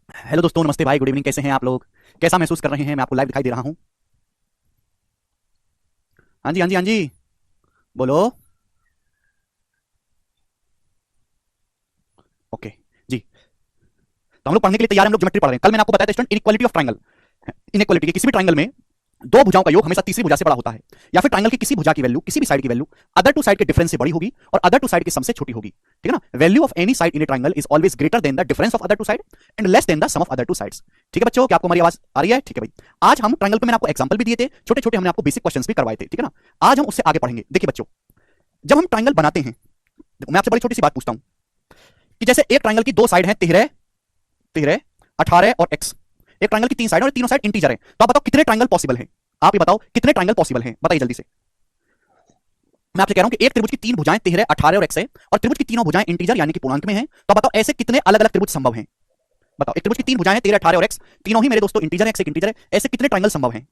Hello दोस्तों, नमस्ते भाई, गुड इवनिंग। कैसे हैं आप लोग? कैसा महसूस कर रहे हैं? मैं आपको लाइव दिखाई दे रहा हूं। हाँ जी, हाँ जी, हाँ जी। बोलो। ओके जी। तो हम लोग पढ़ने के लिए तैयार हैं। हम लोग ज्योमेट्री पढ़ रहे हैं। कल मैंने आपको बताया था student, inequality of triangle. Inequality के किसी भी ट्रायंगल में दो भुजाओं का योग हमेशा तीसरी भुजा से बड़ा होता है, या फिर ट्रायंगल की किसी भुजा की वैल्यू, किसी भी साइड की वैल्यू अदर टू साइड के डिफरेंस से बड़ी होगी और अदर टू साइड के सम से छोटी होगी। ठीक है ना? Value of any side in a triangle is always greater than the difference of other two side and less than the sum of other two sides. ठीक है बच्चों, क्या आपको हमारी आवाज आ रही है? ठीक है भाई। आज हम ट्रायंगल पे मैंने आपको एग्जांपल भी दिए थे, छोटे छोटे हमने आपको बेसिक क्वेश्चंस भी करवाए थे। ठीक है ना? आज हम उससे आगे पढ़ेंगे। देखिए बच्चों, जब हम ट्रायंगल बनाते हैं, देखो मैं आपसे बड़ी छोटी सी बात पूछता हूं कि जैसे एक ट्रायंगल की दो साइड है 13, 13, 18 और x। एक ट्रायंगल की तीन साइड और तीनों साइड इंटीजर है, तो आप बताओ कितने ट्रायंगल पॉसिबल हैं? आप ये बताओ कितने ट्रायंगल पॉसिबल हैं, बताइए जल्दी से। मैं आपसे कह रहा हूं कि एक त्रिभुज की तीन भुजाएं 13, 18 और x है, और त्रिभुज की तीनों भुजाएं इंटीजर यानी कि पूर्णांक में हैं, तो आप बताओ ऐसे कितने अलग अलग त्रिभुज संभव हैं? बताओ, एक त्रिभुज की तीन भुजाएं 13, 18 और x, तीनों ही मेरे दोस्तों इंटीजर है, x एक इंटीजर है, ऐसे कितने ट्रायंगल संभव हैं?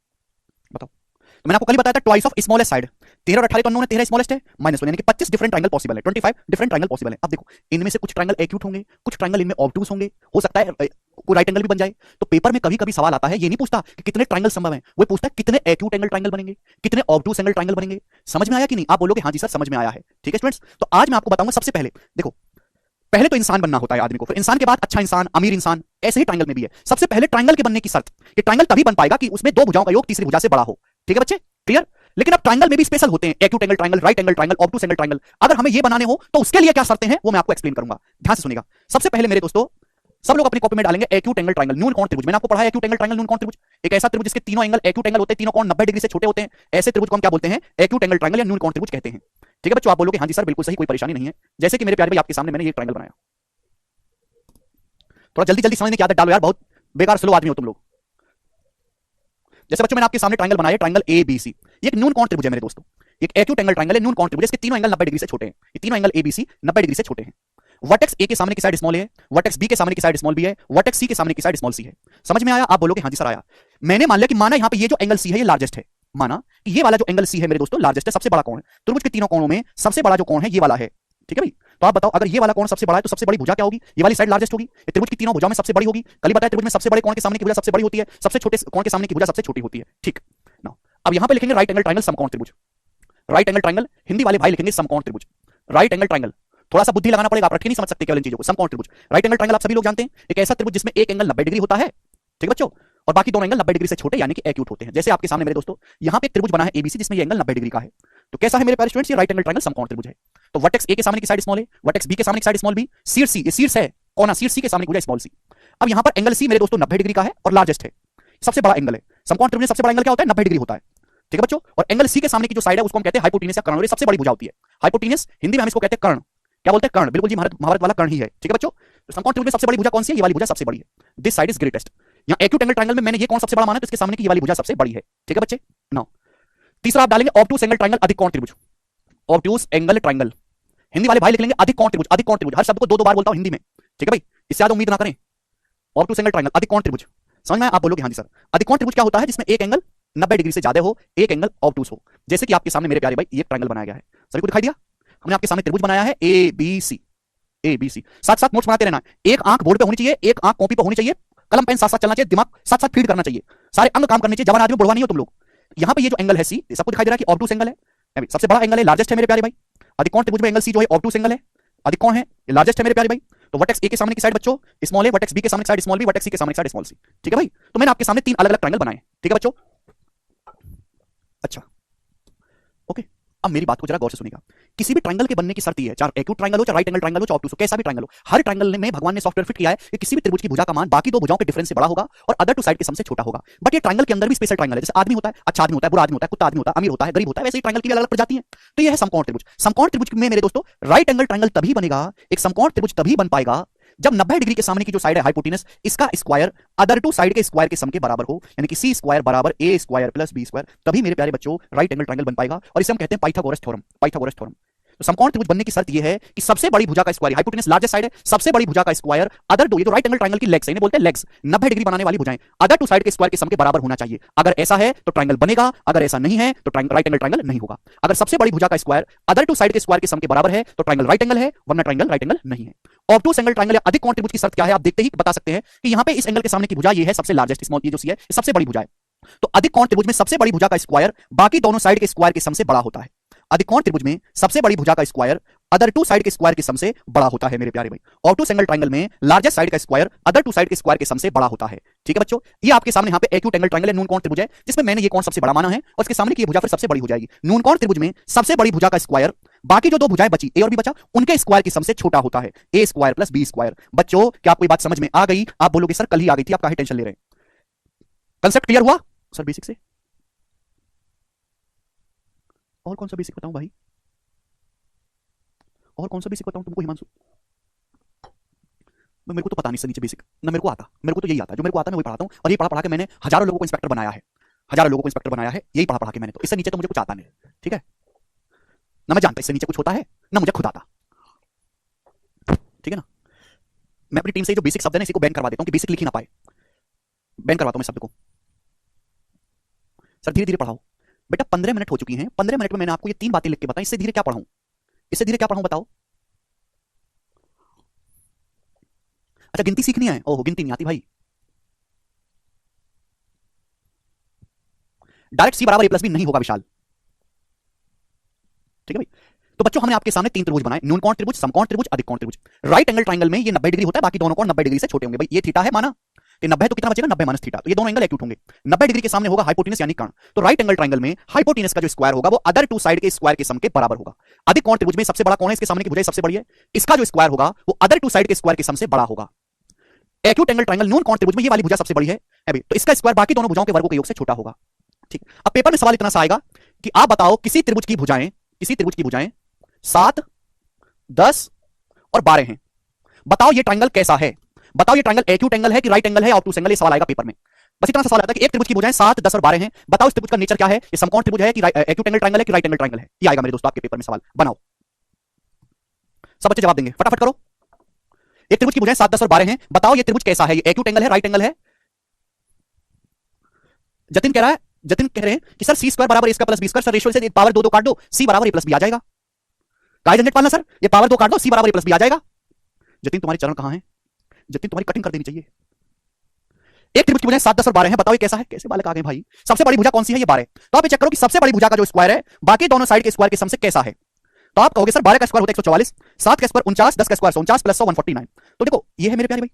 बताओ। तो मैंने आपको कल ही बताया था ट्वाइस ऑफ स्मॉलेस्ट साइड। 13 और 18 तो अननोन है, 13 स्मॉलेस्ट है, -1 यानी कि 25 डिफरेंट ट्रायंगल पॉसिबल है, 25 डिफरेंट ट्रायंगल पॉसिबल है। अब देखो, इनमें से कुछ ट्रायंगल एक्यूट होंगे, कुछ ट्रायंगल इनमें ऑब्टूस होंगे, हो सकता है कोई राइट एंगल भी बन जाए। तो पेपर में कभी कभी सवाल आता है, ये नहीं पूछता कि कितने ट्रायंगल संभव हैं, वो पूछता है कितने एक्यूट एंगल ट्रायंगल बनेंगे, कितने ऑब्टूस एंगल ट्रायंगल बनेंगे। समझ में आया कि नहीं? आप बोलोगे हाँ जी सर समझ में आया है। ठीक है स्टूडेंट्स, तो आज मैं आपको बताऊंगा। सबसे पहले देखो, पहले तो इंसान बनना होता है आदमी को, फिर इंसान के बाद अच्छा इंसान, अमीर इंसान, ऐसे ही ट्रायंगल में भी है। सबसे पहले ट्रायंगल के बनने की शर्त, ये ट्रायंगल तभी बन पाएगा कि उसमें दो भुजाओं का योग तीसरी भुजा से बड़ा हो। ठीक है बच्चे, क्लियर? लेकिन अब ट्रायंगल में भी स्पेशल होते हैं, acute angle triangle, right angle triangle, obtuse angle triangle. अगर हमें ये बनाने हो तो उसके लिए क्या शर्तें हैं वो मैं आपको एक्सप्लेन करूंगा। ध्यान से सुनिएगा। सबसे पहले मेरे दोस्तों, सब लोग अपनी कॉपी में डालेंगे एक्यूट एंगल ट्रायंगल, न्यून कोण त्रिभुज। मैंने आपको पढ़ाया एक्यूट एंगल ट्रायंगल, न्यून कोण त्रिभुज, एक ऐसा त्रिभुज जिसके तीनों एंगल एक्यूट एंगल होते हैं, तीनों कोण 90 डिग्री से छोटे होते हैं, ऐसे त्रिभुज को हम क्या बोलते हैं? एक्यूट एंगल ट्रायंगल या न्यून कोण त्रिभुज कहते हैं। ठीक है बच्चों, आप बोलोगे हाँ जी सर बिल्कुल सही, कोई परेशानी नहीं है। जैसे कि मेरे प्यारे भाई आपके सामने मैंने ये ट्रायंगल बनाया, थोड़ा जल्दी जल्दी समझने की आदत डालो यार, बहुत बेकार स्लो आदमी हो तुम लोग। जैसे बच्चों मैंने आपके सामने ट्रायंगल बनाया, ट्रायंगल ए बी सी, ये एक न्यून कोण त्रिभुज है मेरे दोस्तों। एक एक्यूट एंगल ट्रायंगल है, न्यून कोण त्रिभुज, इसके तीनों एंगल 90 डिग्री से छोटे हैं। ये तीनों angle A B C 90 degree से छोटे हैं। वर्टेक्स ए के सामने की साइड स्मॉल ए है, वर्टेक्स बी के सामने की साइड स्मॉल बी है, वर्टेक्स सी के सामने की साइड स्मॉल सी है। समझ में आया? आप बोलोगे हाँ जी सर आया। मैंने मान लिया कि माना यहाँ पे ये जो एंगल सी है ये लार्जेस्ट है, माना कि ये वाला जो एंगल सी है मेरे दोस्तों लार्जेस्ट है, सबसे बड़ा कोण है। त्रिभुज के तीनों कोणों में सबसे बड़ा जो कोण है ये वाला है। ठीक है भाई? तो आप बताओ, अगर ये वाला कोण सबसे बड़ा है तो सबसे बड़ी भुजा क्या होगी? ये वाली साइड लार्जेस्ट होगी, ये त्रिभुज की तीनों भुजाओं में सबसे बड़ी होगी। कल ही बताया त्रिभुज में सबसे बड़े कोण के सामने की भुजा सबसे बड़ी होती है, सबसे छोटे कोण के सामने की भुजा सबसे छोटी होती है। ठीक ना? अब यहां पे लिखेंगे राइट एंगल ट्रायंगल समकोण त्रिभुज। राइट एंगल ट्रायंगल हिंदी वाले भाई लिखेंगे समकोण त्रिभुज। राइट एंगल ट्रायंगल, थोड़ा सा बुद्धि लगाना पड़ेगा, आप रट के नहीं समझ सकते केवल इन चीजों को। समकोण त्रिभुज, राइट एंगल ट्रायंगल आप सभी लोग जानते हैं, एक ऐसा त्रिभुज जिसमें एक एंगल 90 डिग्री होता है। ठीक है बच्चों, और बाकी दोनों एंगल 90 डिग्री से छोटे यानी कि एक्यूट होते हैं। जैसे आपके सामने मेरे दोस्तों यहां पे एक त्रिभुज बना है एबीसी जिसमें ये एंगल 90 डिग्री का है। तो कैसा है मेरे प्यारे स्टूडेंट्स? ये राइट एंगल ट्रायंगल समकोण त्रिभुज है। तो वर्टेक्स ए के सामने की साइड स्मॉल है, वर्टेक्स बी के सामने की साइड स्मॉल बी, शीर्ष सी, ये शीर्ष है, कोना शीर्ष सी के सामने की भुजा स्मॉल सी। अब यहां पर एंगल सी मेरे दोस्तों 90 डिग्री का है और लार्जेस्ट है, सबसे बड़ा एंगल है। समकोण त्रिभुज में सबसे बड़ा एंगल क्या होता है? 90 डिग्री होता है। ठीक है बच्चों, और एंगल सी के सामने की जो साइड है उसको हम कहते हैं हाइपोटेनस या कर्ण, और ये सबसे बड़ी भुजा होती है। हाइपोटेनस हिंदी में हम इसको कहते हैं कर्ण। क्या बोलते हैं? कर्ण। बिल्कुल जी, महाभारत वाला कर्ण ही है। ठीक है बच्चों, तो समकोण त्रिभुज में सबसे बड़ी भुजा कौन सी है? ये वाली भुजा सबसे बड़ी है। This side is greatest. यहाँ एक्यूट एंगल ट्रायंगल में मैंने ये कौन सबसे बड़ा माना, तो इसके सामने की ये वाली भुजा सबसे बड़ी है। ठीक है बच्चे? नाउ तीसरा आप डालेंगे ऑब्टूस एंगल ट्रायंगल, अधिक कोण त्रिभुज। ऑब्टूस एंगल ट्रायंगल हिंदी वाले भाई लिख लेंगे अधिक कोण त्रिभुज, अधिक कोण त्रिभुज, हर शब्द को दो दो बार बोलता हूं हिंदी में। ठीक है भाई? इससे ज्यादा उम्मीद ना करें। ऑब्टूस एंगल ट्रायंगल, अधिक कोण त्रिभुज, समझ में? आप बोलोगे हाँ जी सर। अधिक कोण त्रिभुज क्या होता है? जिसमें एक एंगल 90 डिग्री से ज्यादा हो, एक एंगल ऑब्टूस हो। जैसे कि आपके सामने मेरे प्यारे भाई ये ट्रायंगल बनाया गया है, सभी को दिखाई दिया? हमने आपके सामने त्रिभुज बनाया है A B C, A B सी। साथ साथ नोट्स बनाते रहना, एक आंख बोर्ड पे होनी चाहिए, एक आंख कॉपी पे होनी चाहिए, कलम पेन साथ साथ चलना चाहिए, दिमाग साथ साथ फीड करना चाहिए, सारे अंग काम करने चाहिए। जवान आदमी बुढ़वा नहीं हो तुम लोग। यहां पे ये जो एंगल है सी, सबको दिखाई दे रहा है कि ऑब्टूस एंगल है, सबसे बड़ा एंगल है, लार्जेस्ट है मेरे प्यारे भाई। अधिकोण त्रिभुज में एंगल सी जो है ऑब्टूस एंगल है, अधिकोण है, ये लार्जेस्ट है मेरे प्यारे भाई। तो वर्टेक्स ए के सामने की साइड बच्चों स्मॉल है, वर्टेक्स बी के सामने की साइड स्मॉल बी, वर्टेक्स सी के सामने की साइड स्मॉल सी। ठीक है भाई? तो मैंने आपके सामने तीन अलग अलग ट्रायंगल बनाए। ठीक है बच्चों? अच्छा, ओके। अब मेरी बात को जरा गौर से सुनिएगा। किसी भी ट्रायंगल के बनने की शर्त ये है, चाहे एक्यूट ट्रायंगल हो, चाहे राइट एंगल ट्रायंगल हो, चाहे ऑब्टूस हो, कैसा भी ट्रायंगल हो, हर ट्रायंगल में भगवान ने सॉफ्टवेयर फिट किया है कि किसी भी त्रिभुज की भुजा का मान बाकी दो भुजाओं के डिफरेंस से बड़ा होगा और अदर टू साइड के सम से छोटा होगा। बट ये ट्रायंगल के अंदर भी स्पेशल ट्रायंगल है। जैसे आदमी होता है, अच्छा आदमी होता है, बुरा आदमी होता है, कुत्ता आदमी होता है, अमीर होता है, गरीब होता है, वैसे ही ट्रायंगल की भी अलग अलग प्रजाति है। तो ये है समकोण त्रिभुज। समकोण त्रिभुज में मेरे दोस्तों राइट एंगल ट्रायंगल तभी बनेगा, एक समकोण त्रिभुज तभी बन पाएगा जब 90 डिग्री के सामने की जो साइड है हाइपोटेनस, इसका स्क्वायर अदर टू साइड के स्क्वायर के सम के बराबर हो, यानी कि सी स्क्वायर बराबर A square plus B square, तभी मेरे प्यारे बच्चों राइट एंगल ट्रायंगल बन पाएगा। और इसे हम कहते हैं पाइथागोरस थ्योरम, पाइथागोरस थ्योरम। तो समकोण त्रिभुज बनने की शर्त यह है कि सबसे बड़ी भुजा का स्क्वायर, हाइपोटेनस लार्जेस्ट साइड है, सबसे बड़ी भुजा का स्क्वायर अदर टू, ये तो राइट एंगल ट्रायंगल की लेग्स है, इन्हें बोलते हैं लेग्स, 90 डिग्री बनाने वाली भुजाएं अदर टू साइड के स्क्वायर के सम के बराबर होना चाहिए। अगर ऐसा है तो ट्रायंगल बनेगा, अगर ऐसा नहीं है तो राइट एंगल ट्रायंगल नहीं होगा। अगर सबसे बड़ी भुजा का स्क्वायर अदर टू साइड के स्क्वायर के सम के बराबर है तो ट्रायंगल राइट एंगल है, वरना ट्रायंगल राइट एंगल नहीं है। ऑब्टूस एंगल ट्रायंगल या अधिक कोण त्रिभुज की शर्त क्या है, आप देखते ही बता सकते हैं कि यहां पे इस एंगल के सामने की भुजा ये है सबसे लार्जेस्ट, स्मॉल ये जो सी है ये सबसे बड़ी भुजा है। तो अधिक कोण त्रिभुज में सबसे बड़ी भुजा का स्क्वायर बाकी दोनों साइड के स्क्वायर के सम से बड़ा होता है। अधिक कोण त्रिभुज में सबसे बड़ी भुजा का स्क्वायर अदर टू साइड के स्क्वायर के सम से बड़ा होता है मेरे प्यारे भाई। ऑब्टूस एंगल ट्रायंगल में लार्जेस्ट साइड का स्क्वायर अदर टू साइड के स्क्वायर के सम से बड़ा होता है। ठीक है बच्चों, ये आपके सामने यहाँ पे एक्यूट एंगल ट्रायंगल है, नून कोण त्रिभुज है, जिसमें मैंने ये कोण सबसे बड़ा माना है और इसके सामने की ये भुजा फिर सबसे बड़ी हो जाएगी। नून कोण त्रिभुज में सबसे बड़ी भुजा का स्क्वायर बाकी जो दो भुजाएं बची ए और बी बचा उनके स्क्वायर की सम से छोटा होता है, ए स्क्वायर प्लस बी स्क्वायर। बच्चों क्या आपको ये बात समझ में आ गई? आप बोलोगे सर कल ही आ गई थी, आप काहे टेंशन ले रहे हैं? कंसेप्ट क्लियर हुआ सर बेसिक से? और कौन सा बेसिक बताऊं भाई, और कौन सा बेसिक बताऊं तुमको हिमांशु? मेरे को तो पता नहीं सर नीचे बेसिक, ना मेरे को आता, मेरे को तो यही आता जो मेरे को आता मैं वही पढ़ाता हूं, और ये पढ़ा पढ़ा के मैंने हजारों लोगों को इंस्पेक्टर बनाया है, हजारों लोगों को इंस्पेक्टर बनाया है, यही पढ़ा पढ़ा के मैंने। तो इससे नीचे तो मुझे कुछ आता नहीं। ठीक है ना, मैं जानता इससे नीचे कुछ होता है ना, मुझे खुद आता। ठीक है ना, मैं अपनी टीम से जो बेसिक शब्द है ना इसी को बैन करवा देता हूं कि बेसिक लिख ही ना पाए, बैन करवाता हूं मैं शब्द को। सर धीरे धीरे पढ़ाओ बेटा, 15 मिनट हो चुकी हैं, 15 मिनट में मैंने आपको ये 3 बातें लिख के बताई, इससे धीरे क्या पढ़ाऊं, इससे धीरे क्या पढ़ाऊं बताओ? अच्छा गिनती सीखनी है? ओहो गिनती नहीं आती भाई। डायरेक्ट सी बराबर ए प्लस बी नहीं होगा विशाल। ठीक है भाई, तो बच्चों हमने आपके सामने 3 त्रिभुज बनाए, न्यून कोण त्रिभुज, समकोण त्रिभुज, अधिक कोण त्रिभुज। राइट एंगल ट्रायंगल में ये 90 डिग्री होता है, बाकी दोनों कोण 90 डिग्री से छोटे होंगे। भाई ये थीटा है माना कि 90 है तो कितना बचेगा, 90 माइनस थीटा, तो ये दोनों एंगल एक्यूट होंगे। 90 डिग्री के सामने होगा हाइपोटेनस यानी कर्ण, तो राइट एंगल ट्रायंगल में हाइपोटेनस का जो स्क्वायर होगा वो अदर टू साइड के स्क्वायर के सम के बराबर होगा। अधिक कोण त्रिभुज में सबसे बड़ा कोण है, इसके सामने की भुजा सबसे बड़ी है, इसका जो स्क्वायर होगा वो अदर टू साइड के स्क्वायर के सम से बड़ा होगा। एक्यूट एंगल ट्रायंगल नून कोण त्रिभुज में ये वाली भुजा सबसे बड़ी है अभी, तो इसका स्क्वायर बाकी दोनों भुजाओं के वर्गों के योग से छोटा होगा। ठीक, अब पेपर में सवाल इतना सा आएगा कि आप बताओ किसी त्रिभुज की भुजाएं, किसी त्रिभुज की भुजाएं 7, 10 और 12 हैं, बताओ ये ट्रायंगल कैसा है? बताओ ये ट्रायंगल एक्यूट एंगल है कि राइट एंगल है, ऑब्टूस एंगल? ये सवाल आएगा पेपर में। बस इतना सा सवाल आता है कि एक त्रिभुज की भुजाएं 7, 10 और 12 हैं, बताओ इस त्रिभुज का नेचर क्या है? ये समकोण त्रिभुज है कि एक्यूट एंगल ट्रायंगल है कि राइट एंगल ट्रायंगल है? ये आएगा मेरे दोस्तों आपके पेपर में सवाल। बनाओ, सब बच्चे जवाब देंगे, फटाफट करो। एक त्रिभुज की भुजाएं 7, 10 और 12 हैं, बताओ ये त्रिभुज कैसा है? ये एक्यूट एंगल है, राइट एंगल है? जतिन कह रहा है, जतिन कह रहे हैं कि सर सी स्क्वायर बराबर A square plus B square, sir ratio से पावर 2 2 काट दो, सी बराबर ए प्लस बी आ जाएगा। काय झंझट पालना सर, ये पावर 2 काट दो, सी बराबर ए प्लस बी आ जाएगा। जतिन तुम्हारी चरण कहां है? जतिन तुम्हारी कटिंग कर देनी चाहिए। एक त्रिभुज की भुजाएं 7, 10 और 12 हैं, बताओ ये कैसा है? कैसे बालक आ गए भाई? सबसे बड़ी भुजा कौन सी है? ये 12। तो आप ये चेक करो कि सबसे बड़ी भुजा का जो स्क्वायर है बाकी दोनों साइड के स्क्वायर के सम से कैसा है। तो आप कहोगे सर 12 का स्क्वायर होता है 144, 7 का स्क्वायर 49, 10 का स्क्वायर 49 प्लस 100 149। तो देखो ये है मेरे प्यारे भाई,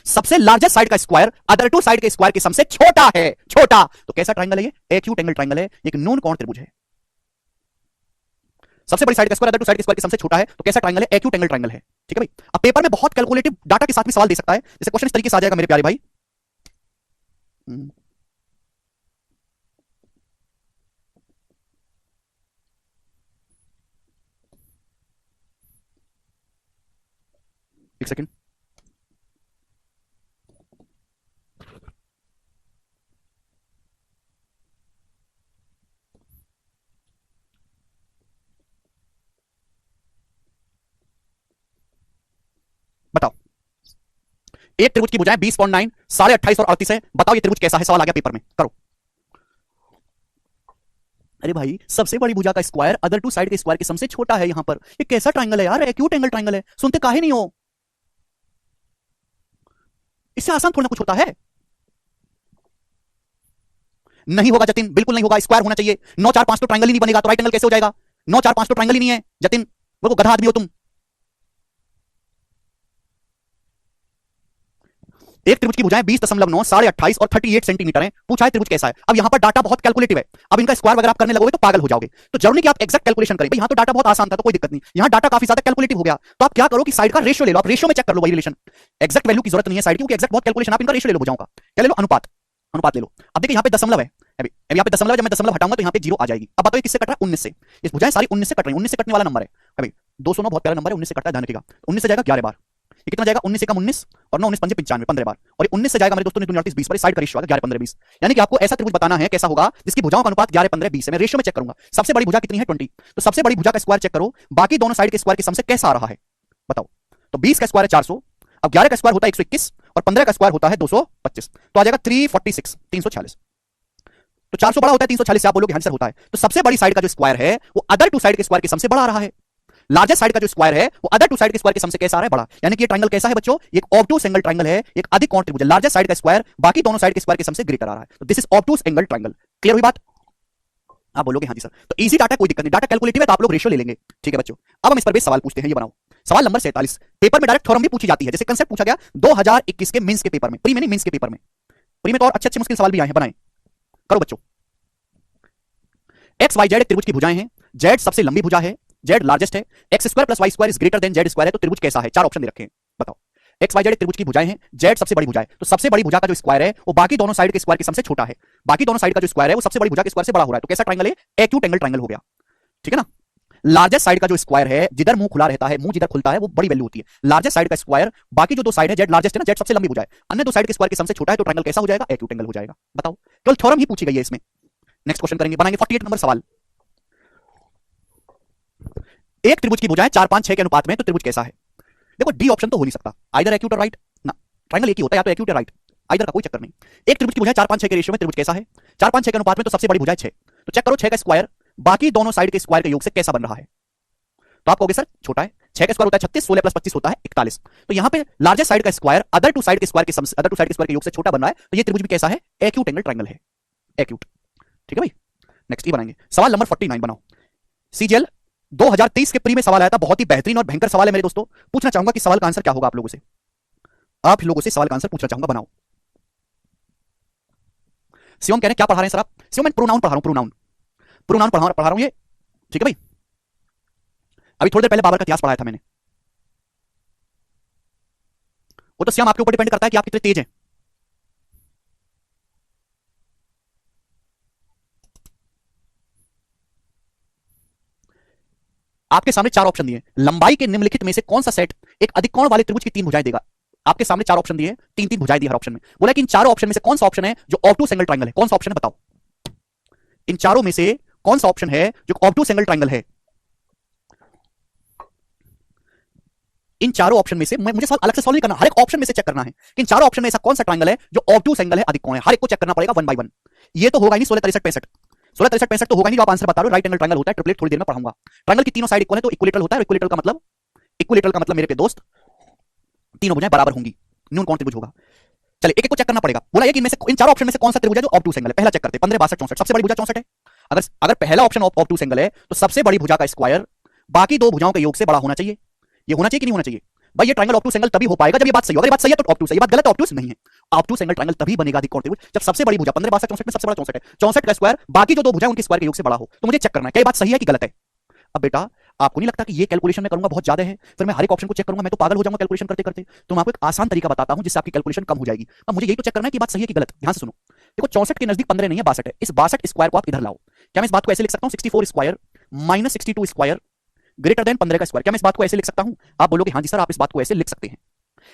सबसे लार्जेस्ट साइड का स्क्वायर अदर टू साइड के स्क्वायर के सम से छोटा है, छोटा। तो कैसा ट्रायंगल है ये? एक्यूट एंगल ट्रायंगल है, एक नून कोण त्रिभुज है। सबसे बड़ी साइड का स्क्वायर अदर टू साइड के स्क्वायर के सम से छोटा है, तो कैसा ट्रायंगल है? एक्यूट एंगल ट्रायंगल है। ठीक है भाई, अब पेपर में बहुत कैलकुलेटिव डाटा के साथ भी सवाल दे सकता है, जैसे क्वेश्चन इस तरीके से आ जाएगा मेरे प्यारे भाई। एक सेकंड, बताओ एक त्रिभुज की भुजाएं 20.9, 28.5 और 38 है, बताओ ये त्रिभुज कैसा है? सवाल आ गया पेपर में, करो। अरे भाई सबसे बड़ी भुजा का स्क्वायर अदर टू साइड के स्क्वायर के सम से छोटा है, यहां पर ये कैसा ट्रायंगल है यार? एक्यूट एंगल ट्रायंगल है, सुनते काहे नहीं हो? इससे आसान थोड़ा कुछ होता है? नहीं होगा जतिन, बिल्कुल नहीं होगा, स्क्वायर होना चाहिए। 9 4 5 तो ट्रायंगल ही नहीं बनेगा, तो राइट एंगल कैसे हो जाएगा? 9 4 5 तो ट्रायंगल ही नहीं है जतिन, वो गधा आदमी हो तुम। एक त्रिभुज की भुजाएं 20.9, 28.5 और 38 सेंटीमीटर हैं, पूछा है त्रिभुज कैसा है। अब यहां पर डाटा बहुत कैलकुलेटिव है, अब इनका स्क्वायर वगैरह आप करने लगोगे तो पागल हो जाओगे, तो जरूरी कि आप एक्जैक्ट कैलकुलेशन करें। यहां तो डाटा बहुत आसान था तो कोई दिक्कत नहीं, यहां डाटा काफी ज्यादा कैलकुलेटिव हो गया, तो आप क्या करो कि साइड का रेशियो ले लो, आप रेशियो में चेक कर लो वही रिलेशन। एक्जैक्ट वैल्यू की जरूरत नहीं है साइड की, क्योंकि एक्जैक्ट बहुत कैलकुलेशन, आप इनका रेशियो ले लो भुजाओं का। क्या ले लो? अनुपात, अनुपात ले लो। अब देखिए यहां पे दशमलव है, अभी यहाँ पे दशमलव, जब मैं दशमलव हटाऊंगा तो यहाँ पे 0 आ जाएगी। अब बताओ किससे कट रहा है? 19 से। इस भुजाएं सारी 19 से कट रही हैं, 19 से कटने वाला नंबर है। अभी 209 बहुत प्यारा नंबर है, 19 से कटता है, ध्यान रखिएगा। 19 से जाएगा 11 बार, ये कितना जाएगा 19 एकम 19 और 9 19 पंजे 95 15 बार, और ये 19 से जाएगा मेरे दोस्तों 19 20 पर, साइड का रेशियो आएगा 11 15 20। यानी कि आपको ऐसा त्रिभुज बताना है कैसा होगा जिसकी भुजाओं का अनुपात 11 15 20 है। मैं रेशियो में चेक करूंगा सबसे बड़ी भुजा कितनी है 20, तो सबसे बड़ी भुजा का स्क्वायर चेक करो, बाकी दोनों साइड के स्क्वायर के सम से कैसा आ रहा है बताओ। तो 20 का स्क्वायर है 400, अब 11 का स्क्वायर होता है 121 और 15 का स्क्वायर होता है 225, तो आ जाएगा 346 346। तो 400 बड़ा होता है 346 से, आप बोलोगे हाँ सर होता है। तो सबसे बड़ी साइड का जो स्क्वायर है वो अदर टू साइड के स्क्वायर के सम से बड़ा आ रहा है। लार्जेस्ट साइड का जो स्क्वायर है वो अदर टू साइड के स्क्वायर के सम से कैसा आ रहा है बड़ा। यानी कि ये ट्रायंगल कैसा है बच्चों, एक ऑब्टूस एंगल ट्रायंगल है, एक अधिक कोण त्रिभुज। लार्जेस्ट साइड का स्क्वायर बाकी दोनों साइड के स्क्वायर के सम से ग्रेटर आ रहा है, तो this is obtuse angle triangle. Clear हुई बात? आप बोलोगे हाँ जी सर। तो इजी डाटा, कोई दिक्कत नहीं, डाटा कैलकुलेटिव है तो आप लोग रेशियो ले लेंगे। ठीक है बच्चों, अब हम इस पर भी सवाल पूछते हैं। ये बनाओ सवाल नंबर 47। पेपर में डायरेक्ट थ्योरम भी पूछी जाती है, जैसे कंसेप्ट पूछा गया 2021 के मेंस के पेपर में, प्री में नहीं मेंस के पेपर में। प्री में तो और अच्छे अच्छे मुश्किल सवाल भी आए हैं, बनाए करो बच्चों। एक्स वाई जेड त्रिभुज की भुजाएं हैं, जेड सबसे लंबी भुजा है, जेड लार्जेस्ट है, X square plus Y square is greater than Z square है, तो त्रिभुज कैसा है? चार ऑप्शन दे रखे हैं, बताओ। एक्स वाई जेड त्रिभुज की भुजाएं हैं, जेड सबसे बड़ी भुजा है, तो सबसे बड़ी भुजा का जो स्क्वायर है वो बाकी दोनों साइड के स्क्वायर के सम से छोटा है, बाकी दोनों साइड का जो स्क्वायर है वो सबसे बड़ी भुजा के स्क्वायर से बड़ा हो रहा है, तो कैसा ट्रायंगल है? एक्यूट एंगल ट्रायंगल हो गया। ठीक है ना। लार्जेस्ट साइड का जो स्क्वायर है, जिधर मुंह खुला रहता है, मुंह जिधर खुलता है वो बड़ी वैल्यू होती है। लार्जेस्ट साइड का स्क्वायर बाकी जो दो साइड है, जेड लार्जेस्ट है ना, जेड सबसे लंबी भुजा है, अन्य दो साइड के स्क्वायर के सम से छोटा है, तो ट्रायंगल कैसा हो जाएगा? एक्यूट एंगल हो जाएगा। बताओ, केवल थ्योरम ही पूछी गई है इसमें। नेक्स्ट क्वेश्चन करेंगे, बनाएंगे 48 नंबर सवाल। एक त्रिभुज की भुजाएं 4 5 6 के अनुपात में, तो त्रिभुज कैसा है? देखो डी ऑप्शन तो हो नहीं सकता, आइदर एक्यूट और राइट ना, ट्रायंगल एक ही होता है, या तो एक्यूट या राइट, आइदर का कोई चक्कर नहीं। एक त्रिभुज की भुजाएं 4 5 6 के रेशियो में, त्रिभुज कैसा है? 4 5 6 के अनुपात में, तो सबसे बड़ी भुजा है 6, तो चेक करो 6 का स्क्वायर बाकी दोनों साइड के स्क्वायर के योग से कैसा बन रहा है? तो आप कहोगे सर छोटा है, 6 का स्क्वायर होता है 36, 16 प्लस 25 होता है 41, तो यहां पे लार्जेस्ट साइड का स्क्वायर अदर टू साइड के स्क्वायर के सम, अदर टू साइड के स्क्वायर के योग से छोटा बन रहा है, तो ये त्रिभुज भी कैसा है? एक्यूट एंगल ट्रायंगल है, एक्यूट। ठीक है भाई, नेक्स्ट ये बनाएंगे सवाल नंबर 49। बनाओ सीजीएल 2023 के प्री में सवाल आया था, बहुत ही बेहतरीन और भयंकर सवाल है मेरे दोस्तों। पूछना चाहूंगा कि सवाल का आंसर क्या होगा आप लोगों से, आप लोगों से सवाल का आंसर पूछना चाहूंगा। बनाओ। शिवम कह रहे हैं क्या पढ़ा रहे हैं सर आप? शिवम मैं प्रोनाउन पढ़ा रहा हूं, प्रोनाउन पढ़ा रहा हूं ये। ठीक है भाई, अभी थोड़ी देर पहले बाबर का इतिहास पढ़ाया था मैंने। वो तो श्याम आपके ऊपर डिपेंड करता है कि आप कितने तेज हैं। आपके सामने चार ऑप्शन दिए, लंबाई के निम्नलिखित में से कौन सा सेट एक अधिक कोण वाले त्रिभुज की तीन भुजाएं देगा? आपके सामने चार ऑप्शन दिए, तीन तीन भुजाएं दी हर ऑप्शन में। बोला कि इन चारों ऑप्शन में से कौन सा ऑप्शन है जो ऑब्टूस एंगल ट्रायंगल है? कौन सा ऑप्शन है बताओ? इन चारों में से कौन सा ऑप्शन है जो ऑब्टूस एंगल ट्रायंगल है? इन चारों ऑप्शन में से मुझे सवाल अलग से सॉल्व नहीं करना, हर एक ऑप्शन में से चेक करना है कि इन चारों ऑप्शन में ऐसा कौन सा ट्रायंगल है जो ऑब्टूस एंगल है, अधिक कोण है। हर एक को चेक करना पड़ेगा वन बाय वन। ये तो होगा ही नहीं 16 63 65, 16 63 65 तो होगा नहीं जो आप आंसर बता रहे हो। राइट एंगल ट्रायंगल होता है, ट्रिपलेट थोड़ी देर में पढ़ाऊंगा। ट्रायंगल की तीनों साइड इक्वल है तो इक्विलेटरल होता है, इक्विलेटरल का मतलब मेरे पे दोस्त तीनों भुजाएं बराबर होंगी, न्यून कोण त्रिभुज होगा। चलिए एक एक को चेक करना पड़ेगा। बोला ये कि इनमें से इन चारों ऑप्शन में से कौन सा त्रिभुज है जो ऑब्टूस एंगल है? पहला चेक करते हैं, 15 62 64, सबसे बड़ी भुजा 64 है। अगर पहला ऑप्शन ऑब्टूस एंगल है तो सबसे बड़ी भुजा का स्क्वायर बाकी दो भुजाओं के योग से बड़ा होना चाहिए। ये होना चाहिए कि नहीं होना चाहिए भाई? ये ट्रायंगल ऑब्टूस एंगल तभी हो पाएगा जब ये बात सही हो। अगर ये बात सही है तो ऑब्टूस है, ये बात गलत है ऑब्टूस नहीं है। ऑब्टूस एंगल ट्रायंगल तभी बनेगा अधिक कोण त्रिभुज जब सबसे बड़ी भुजा 15 62 64 में सबसे बड़ा 64 है, 64 का स्क्वायर बाकी जो दो भुजाएं उनके स्क्वायर के योग से बड़ा हो। तो मुझे चेक करना है क्या ये बात सही है कि गलत है। अब बेटा आपको नहीं लगता कि ये कैलकुलेशन मैं करूंगा बहुत ज्यादा है, फिर मैं हर एक ऑप्शन को चेक करूंगा, मैं तो पागल हो जाऊंगा कैलकुलेशन करते करते। तो मैं आपको एक आसान तरीका बताता हूं जिससे आपकी कैलकुलेशन कम हो जाएगी। अब मुझे यही तो चेक करना है कि बात सही है कि गलत। ध्यान से सुनो, देखो 64 के नजदीक 15 नहीं है, 62 है। इस 62 स्क्वायर को आप इधर लाओ। क्या मैं इस बात को ऐसे लिख सकता हूं 64 square minus 62 square greater than 15 का स्क्वायर? क्या मैं इस बात को ऐसे लिख सकता हूं? आप बोलोगे हाँ जी सर आप इस बात को ऐसे लिख सकते हैं।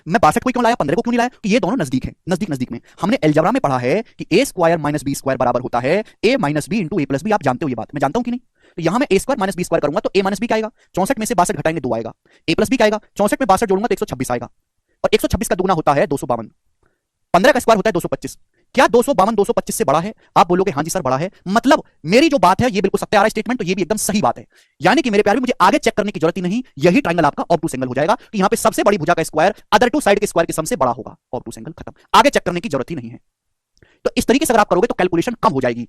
मैं 62 को क्यों लाया, 15 को क्यों नहीं लाया? कि ये दोनों नजदीक हैं, नजदीक में। हमने अलजेब्रा में पढ़ा है कि a square minus B square बराबर होता है a minus B into A plus B. आप जानते हो ये बात, मैं जानता हूं कि नहीं? तो यहां मैं a square minus B square करूंगा तो a माइनस बी का आएगा, 64 में से 62 घटाएंगे 2 आएगा, a प्लस बी का आएगा, 64 में 62 जोड़ूंगा तो 126 आएगा, और 126 का दुगना होता है 252, 15 का स्क्वायर होता है 225। क्या 252 225 से बड़ा है? आप बोलोगे हाँ जी सर बड़ा है। मतलब मेरी जो बात है ये बिल्कुल सत्य आ रहा है स्टेटमेंट, तो ये भी एकदम सही बात है। यानी कि मेरे प्यारे मुझे आगे चेक करने की जरूरत ही नहीं, यही ट्रायंगल आपका ऑब्टूस एंगल हो जाएगा कि यहां पे सबसे बड़ी भुजा का स्क्वायर अदर टू साइड के स्क्वायर के सम से बड़ा होगा। ऑब्टूस एंगल खत्म, आगे चेक करने की जरूरत ही नहीं है। तो इस तरीके से अगर आप करोगे तो कैलकुलेशन कम हो जाएगी।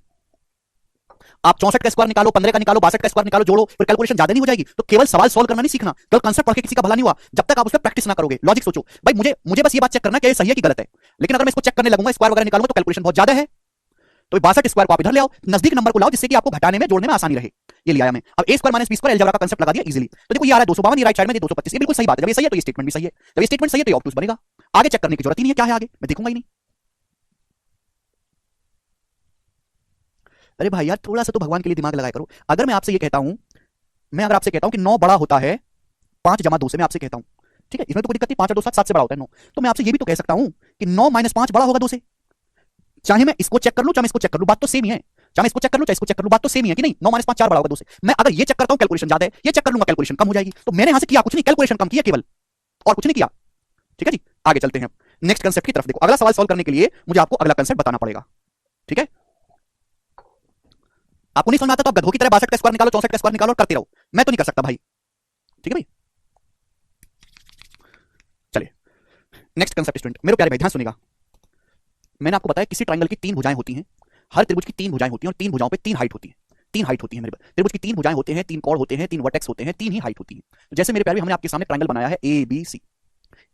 आप 64 का स्क्वायर निकालो, 15 का निकालो, 62 का स्क्वायर निकालो, जोड़ो, फिर कैलकुलेशन ज्यादा नहीं हो जाएगी। तो केवल सवाल सॉल्व करना नहीं सीखना, केवल कांसेप्ट पढ़ के किसी का भला नहीं हुआ जब तक आप उस पर प्रैक्टिस ना करोगे। लॉजिक सोचो भाई, मुझे बस ये बात चेक करना कि ये सही है कि गलत है। लेकिन अगर मैं इसको चेक करने लगूंगा, स्क्वायर वगैरह निकालूंगा तो कैलकुलेशन बहुत ज्यादा है। तो 62 स्क्वायर को आप इधर ले आओ, नजदीक नंबर को लाओ जिससे कि आपको घटाने में जोड़ने में आसानी रहे। ये ले आया मैं। अब a square minus B square algebra का कांसेप्ट लगा दिया इजीली। तो देखो ये आ रहा है 252, ये राइट साइड में 225, ये बिल्कुल सही बात है। जब ये सही है तो ये स्टेटमेंट भी सही है, जब ये स्टेटमेंट सही है तो ये ऑब्टूस बनेगा। आगे चेक करने की जरूरत ही नहीं है, क्या है आगे मैं देखूंगा ही नहीं। अरे भाई यार थोड़ा सा तो भगवान के लिए दिमाग लगाया करो। अगर मैं आपसे ये कहता हूं, मैं अगर आपसे कहता हूं कि 9 बड़ा होता है 5 जमा 2 से, मैं आपसे कहता हूं ठीक है, इसमें तो कोई दिक्कत नहीं, 5 और 2 7, 7 से बड़ा होता है 9। तो मैं आपसे ये भी तो कह सकता हूं कि 9 - 5 बड़ा होगा 2 से। चाहे मैं इसको चेक कर लूं, चाहे मैं इसको चेक कर लूं, बात तो सेम ही है। चाहे मैं इसको चेक कर लूं, चाहे इसको चेक कर लूं, बात तो सेम ही है कि नहीं। 9 - 5 4 बड़ा होगा 2 से। मैं अगर ये चेक करता हूं कैलकुलेशन ज्यादा है, ये चेक कर लूंगा कैलकुलेशन कम हो जाएगी। तो मैंने यहां से किया कुछ नहीं, कैलकुलेशन कम किया केवल, और कुछ नहीं किया। ठीक है जी, आगे चलते हैं नेक्स्ट कंसेप्ट की तरफ। देखो, अगला सवाल सॉल्व करने के लिए मुझे आपको अगला कंसेप्ट बताना पड़ेगा। ठीक है, आपको नहीं समझ आता तो आप गधों की तरह 62 का स्क्वायर निकालो, 64 का स्क्वायर निकालो और करते रहो। मैं तो नहीं कर सकता भाई। ठीक है भाई, चलिए नेक्स्ट कंसेप्ट स्टूडेंट, मेरे प्यारे भाई ध्यान सुनिएगा। मैंने आपको बताया किसी ट्रायंगल की 3 भुजाएं होती हैं, हर त्रिभुज की 3 भुजाएं होती हैं और 3 भुजाओं पे 3 हाइट होती है। 3 हाइट होती है मेरे त्रिभुज की 3 भुजाएं होते हैं, 3 कोण होते हैं, 3 वर्टेक्स होते हैं, 3 ही हाइट होती है। तो जैसे मेरे प्यारे, हमने आपके सामने ट्रायंगल बनाया है A B C.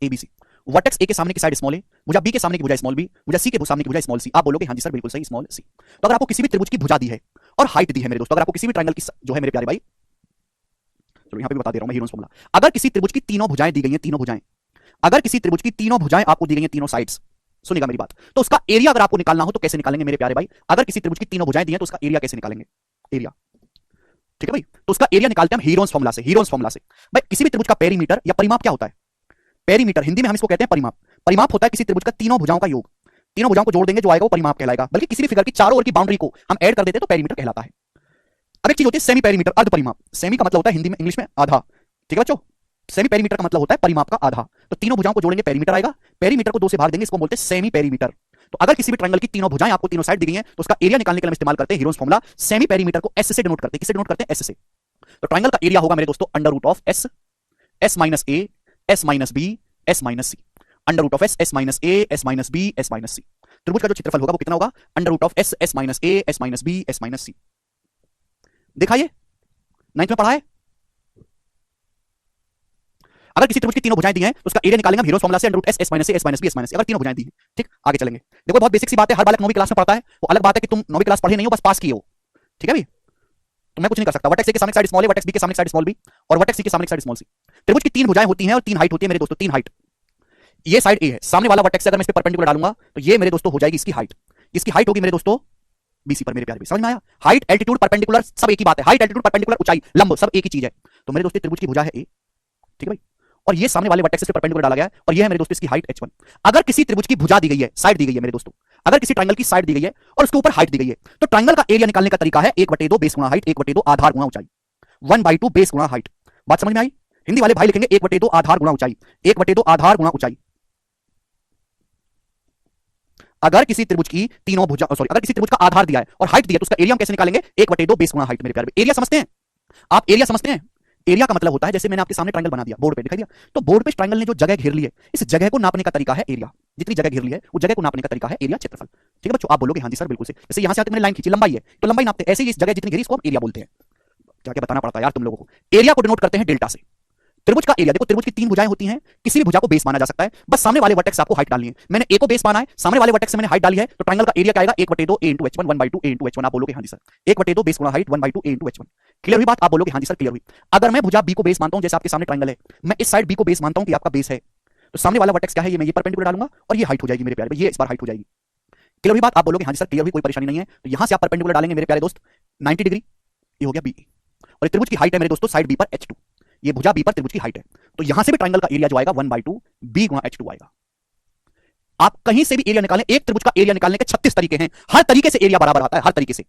A B C, vertex A के सामने की साइड स्मॉल ए, भुजा बी के सामने की भुजा स्मॉल बी, भुजा सी के सामने की भुजा स्मॉल सी। आप बोलोगे हाँ जी सर बिल्कुल सही, स्मॉल सी। तो अगर आपको किसी भी त्रिभुज की भुजा दी है और हाइट दी है मेरे दोस्तों, अगर आपको किसी भी ट्रायंगल की जो है मेरे प्यारे भाई, चलो यहां पे भी बता दे रहा हूं मैं हीरोज फॉर्मूला। अगर किसी त्रिभुज की तीनों भुजाएं दी गई हैं, तीनों भुजाएं, अगर किसी त्रिभुज की तीनों भुजाएं आपको दी गई हैं, तीनों साइड्स, सुनिएगा मेरी बात, तो उसका एरिया अगर आपको निकालना हो तो कैसे निकालेंगे मेरे प्यारे भाई? अगर किसी त्रिभुज की तीनों भुजाएं दी हैं तो उसका एरिया कैसे निकालेंगे? एरिया, ठीक है भाई, तो उसका एरिया निकालते हैं हम हीरोज फॉर्मूला से। हीरोज फॉर्मूला से भाई, किसी भी त्रिभुज का पेरीमीटर या परिमाप क्या होता है? पेरीमीटर हिंदी में हम इसको कहते हैं परिमाप। परिमाप होता है किसी त्रिभुज का तीनों भुजाओं का योग। तीनों भुजाओं को जोड़ देंगे जो आएगा वो परिमाप कहलाएगा। बल्कि किसी भी फिगर की चारों ओर की बाउंड्री को हम ऐड कर देते हैं तो पेरीमीटर कहलाता है। अब एक चीज होती है सेमी पेरीमीटर, अर्ध परिमाप। सेमी का मतलब होता है हिंदी में, इंग्लिश में आधा। ठीक है बच्चों, सेमी पेरीमीटर का मतलब होता है परिमाप का आधा। तो तीनों भुजाओं को जोड़ेंगे पेरीमीटर आएगा, पेरीमीटर को 2 से भाग देंगे, इसको बोलते हैं सेमी पेरीमीटर। तो अगर किसी भी ट्रायंगल की तीनों भुजाएं आपको तीनों साइड दी गई हैं तो उसका एरिया निकालने के लिए हम इस्तेमाल करते हैं हीरोज फॉर्मूला। सेमी पेरीमीटर को एस से डिनोट करते हैं। किससे डिनोट करते हैं? एस से। तो ट्रायंगल का एरिया होगा मेरे दोस्तों under root of S, S minus A, S minus B, S minus C. Under root of S, S minus A, S minus B, S minus C. त्रिभुज का जो क्षेत्रफल होगा वो कितना होगा? Under root of S, S minus A, S minus B, S minus C. देखा ये 9th में पढ़ा है। अगर किसी त्रिभुज की तीनों भुजाएं दी हैं तो उसका एरिया निकालेंगे हम हीरोज फॉर्मूला से, under root S, S minus A, S minus B, S minus C. अगर तीनों भुजाएं दी हैं, ठीक, आगे चलेंगे। देखो बहुत बेसिक सी बात है, हर बालक 9वीं क्लास में पढ़ता है। वो अलग बात है कि तुम 9वीं क्लास पढ़े नहीं हो, बस पास किए हो। ठीक है भाई, तो मैं कुछ नहीं कर सकता। वर्टेक्स ए के सामने साइड स्मॉल है, वर्टेक्स बी के सामने साइड स्मॉल बी, और वर्टेक्स सी के सामने साइड स्मॉल सी। त्रिभुज की 3 भुजाएं होती हैं और 3 हाइट होती है मेरे दोस्तों, 3 हाइट। ये साइड ए है, सामने वाला वर्टेक्स से अगर मैं इस पे परपेंडिकुलर डालूंगा तो ये मेरे दोस्तों हो जाएगी इसकी हाइट। इसकी हाइट होगी मेरे दोस्तों बीसी पर। मेरे प्यारे, समझ में आया? हाइट, एल्टीट्यूड, परपेंडिकुलर सब एक ही बात है। हाइट, एल्टीट्यूड, परपेंडिकुलर, ऊंचाई, लंब सब एक ही चीज है। तो मेरे दोस्तों त्रिभुज की भुजा है ए, ठीक है भाई, और ये सामने वाले वर्टेक्स से परपेंडिकुलर डाला गया है, और ये है मेरे दोस्तों इसकी हाइट h1। अगर किसी त्रिभुज की भुजा दी गई है, साइड दी गई है मेरे दोस्तों, अगर किसी ट्रायंगल की साइड दी गई है और उसके ऊपर हाइट दी गई है, तो ट्रायंगल का एरिया निकालने का तरीका है 1/2 बेस गुणा हाइट, 1/2 आधार गुणा ऊंचाई। 1/2 बेस गुणा हाइट। बात समझ में आई? हिंदी वाले भाई लिखेंगे 1/2 आधार गुणा ऊंचाई, 1/2 आधार गुणा ऊंचाई। अगर किसी त्रिभुज की तीनों भुजा, सॉरी, अगर किसी त्रिभुज का आधार दिया है और हाइट दिया है तो उसका एरिया हम कैसे निकालेंगे? 1/2 बेस गुणा हाइट। मेरे प्यारे, एरिया समझते हैं आप? एरिया समझते हैं? एरिया का मतलब होता है, जैसे मैंने आपके सामने ट्रायंगल बना दिया, बोर्ड पे दिखाई दिया, तो बोर्ड पे ट्रायंगल ने जो जगह घेर ली है, इस जगह को नापने का तरीका है एरिया। जितनी जगह घेर ली है उस जगह को नापने का तरीका है एरिया, क्षेत्रफल। ठीक है बच्चों, आप बोलोगे हाँ जी सर बिल्कुल से। जैसे यहां से आते मैंने लाइन खींची, लंबाई है तो लंबाई नापते हैं, ऐसे ही इस जगह जितनी घेरी इसको हम एरिया बोलते हैं। क्या क्या बताना पड़ता है यार तुम लोगों को। एरिया को डिनोट करते हैं डेल्टा से। त्रिभुज का एरिया, देखो त्रिभुज की 3 भुजाएं होती हैं, किसी भी भुजा को बेस माना जा सकता है, बस सामने वाले वर्टेक्स आपको हाइट डालनी है। मैंने ए को बेस माना है, सामने वाले वर्टेक्स से मैंने हाइट डाली है, तो ट्रायंगल का एरिया क्या आएगा? 1/2 a into h1, 1/2 a into h1। आप बोलोगे हाँ जी सर। 1/2 बेस गुणा height, 1/2 a into h1। Clear हुई बात? आप बोलोगे हाँ जी सर क्लियर हुई। अगर मैं भुजा बी को बेस मानता हूं, जैसे आपके सामने ट्रायंगल है, मैं इस साइड बी को बेस मानता हूं कि आपका बेस है, तो सामने वाला वर्टेक्स क्या है? ये मैं ये परपेंडिकुलर डालूंगा और ये हाइट हो जाएगी मेरे प्यारे, ये इस बार हाइट हो जाएगी। क्लियर हुई बात? आप बोलोगे हाँ जी सर क्लियर हुई, कोई परेशानी नहीं है। तो यहां से आप परपेंडिकुलर डालेंगे मेरे प्यारे दोस्त 90 डिग्री, ये हो गया बी, और त्रिभुज की हाइट है मेरे दोस्तों साइड बी पर h2। ये भुजा बी पर त्रिभुज की हाइट है, तो यहां से भी ट्रायंगल का एरिया जो आएगा 1/2 b गुणा h2 आएगा। आप कहीं से भी एरिया निकालें, एक त्रिभुज का एरिया निकालने के 36 तरीके हैं, हर तरीके से एरिया बराबर आता है, हर तरीके से।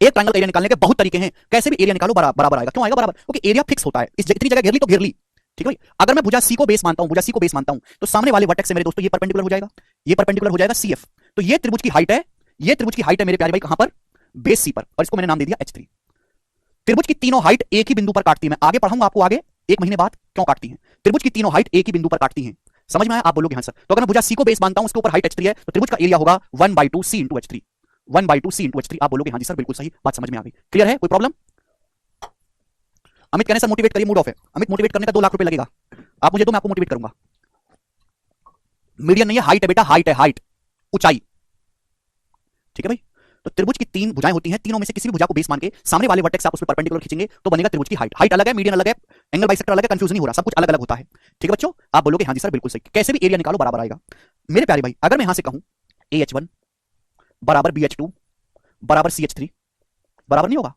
एक ट्रायंगल का एरिया निकालने के बहुत तरीके हैं, कैसे भी एरिया निकालो बराबर आएगा। क्यों आएगा बराबर? क्योंकि एरिया फिक्स होता है। इस इतनी जगह घेर ली तो घेर ली, ठीक है भाई। अगर मैं भुजा सी को बेस मानता हूं, भुजा सी को बेस मानता हूं, तो सामने वाले वर्टेक्स से मेरे दोस्तों ये परपेंडिकुलर हो जाएगा, ये परपेंडिकुलर हो जाएगा CF। तो ये त्रिभुज की हाइट है, ये त्रिभुज की हाइट है मेरे प्यारे भाई कहां पर? बेस सी पर, और इसको मैंने नाम दे दिया h3। त्रिभुज की तीनों हाइट एक ही बिंदु पर काटती है। मैं आगे पढ़ाऊंगा आपको आगे 1 महीने बाद क्यों काटती हैं। त्रिभुज की तीनों हाइट एक ही बिंदु पर काटती हैं। समझ में आया? आप बोलोगे हाँ सर। तो अगर मैं भुजा सी को बेस मानता हूं, उसके ऊपर हाइट h3 है, तो त्रिभुज का एरिया होगा 1/2 c into h3, 1/2 c into h3। आप बोलोगे हाँ जी सर बिल्कुल सही, बात समझ में आ गई। क्लियर है? कोई प्रॉब्लम? अमित कहने सर मोटिवेट करिए, मूड ऑफ है। अमित मोटिवेट करने का 2 लाख रुपए लगेगा। आप मुझे दो, मैं आपको मोटिवेट करूंगा। मीडियन नहीं है, हाइट है बेटा, हाइट है, हाइट, ऊंचाई। ठीक है भाई। तो त्रिभुज की 3 भुजाएं होती हैं, तीनों में से किसी भी भुजा को बेस मान के सामने वाले वर्टेक्स आप उस पर परपेंडिकुलर खींचेंगे तो बनेगा त्रिभुज की हाइट। हाइट अलग है, मीडियन अलग है, एंगल बाइसेक्टर अलग है, कंफ्यूज नहीं हो रहा, सब कुछ अलग अलग होता है। ठीक है बच्चों, आप बोलोगे हाँ जी सर बिल्कुल सही। कैसे भी एरिया निकालो बराबर आएगा। मेरे प्यारे भाई, अगर मैं यहां से कहूं AH1 बराबर BH2 बराबर CH3, बराबर नहीं होगा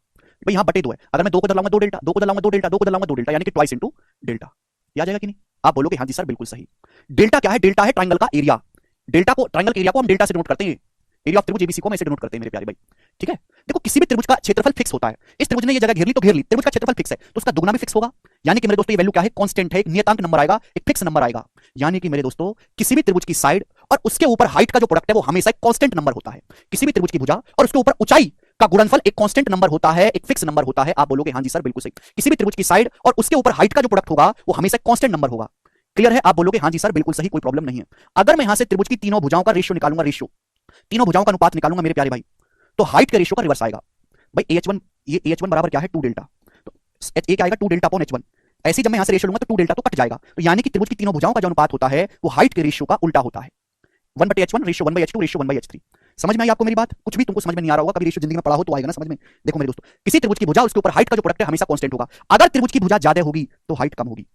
भाई, यहां बटे 2 है। अगर मैं 2 को दलाऊंगा 2 डेल्टा, 2 को दलाऊंगा 2 डेल्टा, 2 को दलाऊंगा 2 डेल्टा, यानी कि ट्वाइस इंटू डेल्टा। आ जाएगा कि नहीं? आप बोलोगे हाँ जी सर बिल्कुल सही। डेल्टा क्या है? डेल्टा है ट्राइंगल का एरिया। डेल्टा को, ट्राइंगल के एरिया को हम डेल्टा से डिनोट करते हैं। एरिया ऑफ त्रिभुज एबीसी को हम ऐसे डिनोट करते हैं मेरे प्यारे भाई। ठीक है, देखो किसी भी त्रिभुज का क्षेत्रफल फिक्स होता है। इस त्रिभुज ने ये जगह घेर ली तो घेर ली, त्रिभुज का क्षेत्रफल फिक्स है तो उसका दुगना भी फिक्स होगा। यानी कि मेरे दोस्तों ये वैल्यू क्या है? कांस्टेंट है, एक नियतांक नंबर आएगा, एक फिक्स नंबर आएगा। यानी कि मेरे दोस्तों किसी भी त्रिभुज की साइड और उसके ऊपर हाइट का जो प्रोडक्ट है वो हमेशा एक कांस्टेंट नंबर होता है। किसी भी त्रिभुज की भुजा और उसके ऊपर ऊंचाई का गुणनफल एक कांस्टेंट नंबर होता है, एक फिक्स नंबर होता है। आप बोलोगे हाँ जी सर बिल्कुल सही। किसी भी त्रिभुज की साइड और उसके ऊपर हाइट का जो प्रोडक्ट होगा वो हमेशा कांस्टेंट नंबर होगा। क्लियर है? आप बोलोगे हाँ जी सर बिल्कुल सही, कोई प्रॉब्लम नहीं है। अगर मैं यहां से त्रिभुज की तीनों भुजाओं का रेशियो निकालूंगा, रेशियो तीनों भुजाओं का अनुपात निकालूंगा मेरे प्यारे भाई, तो हाइट के रेशियो का रिवर्स आएगा भाई। AH1, ये AH1 बराबर क्या है? 2 डेल्टा। तो ए क्या आएगा? 2 डेल्टा अपॉन H1। ऐसे जब मैं यहां से रेशियो लूंगा तो 2 डेल्टा तो कट जाएगा। तो यानी कि त्रिभुज की तीनों भुजाओं का जो अनुपात होता है वो हाइट के रेशियो का उल्टा होता है। 1/H1 ratio 1/H2 ratio 1/H3। समझ में आई आपको मेरी बात? कुछ भी तुमको समझ में नहीं आ रहा होगा, कभी रेशियो जिंदगी में पढ़ा हो तो आएगा ना समझ में। देखो मेरे दोस्तों, किसी त्रिभुज की भुजा उसके ऊपर हाइट का जो प्रोडक्ट है हमेशा कांस्टेंट होगा। अगर त्रिभुज की भुजा ज्यादा होगी तो हाइट कम होगी।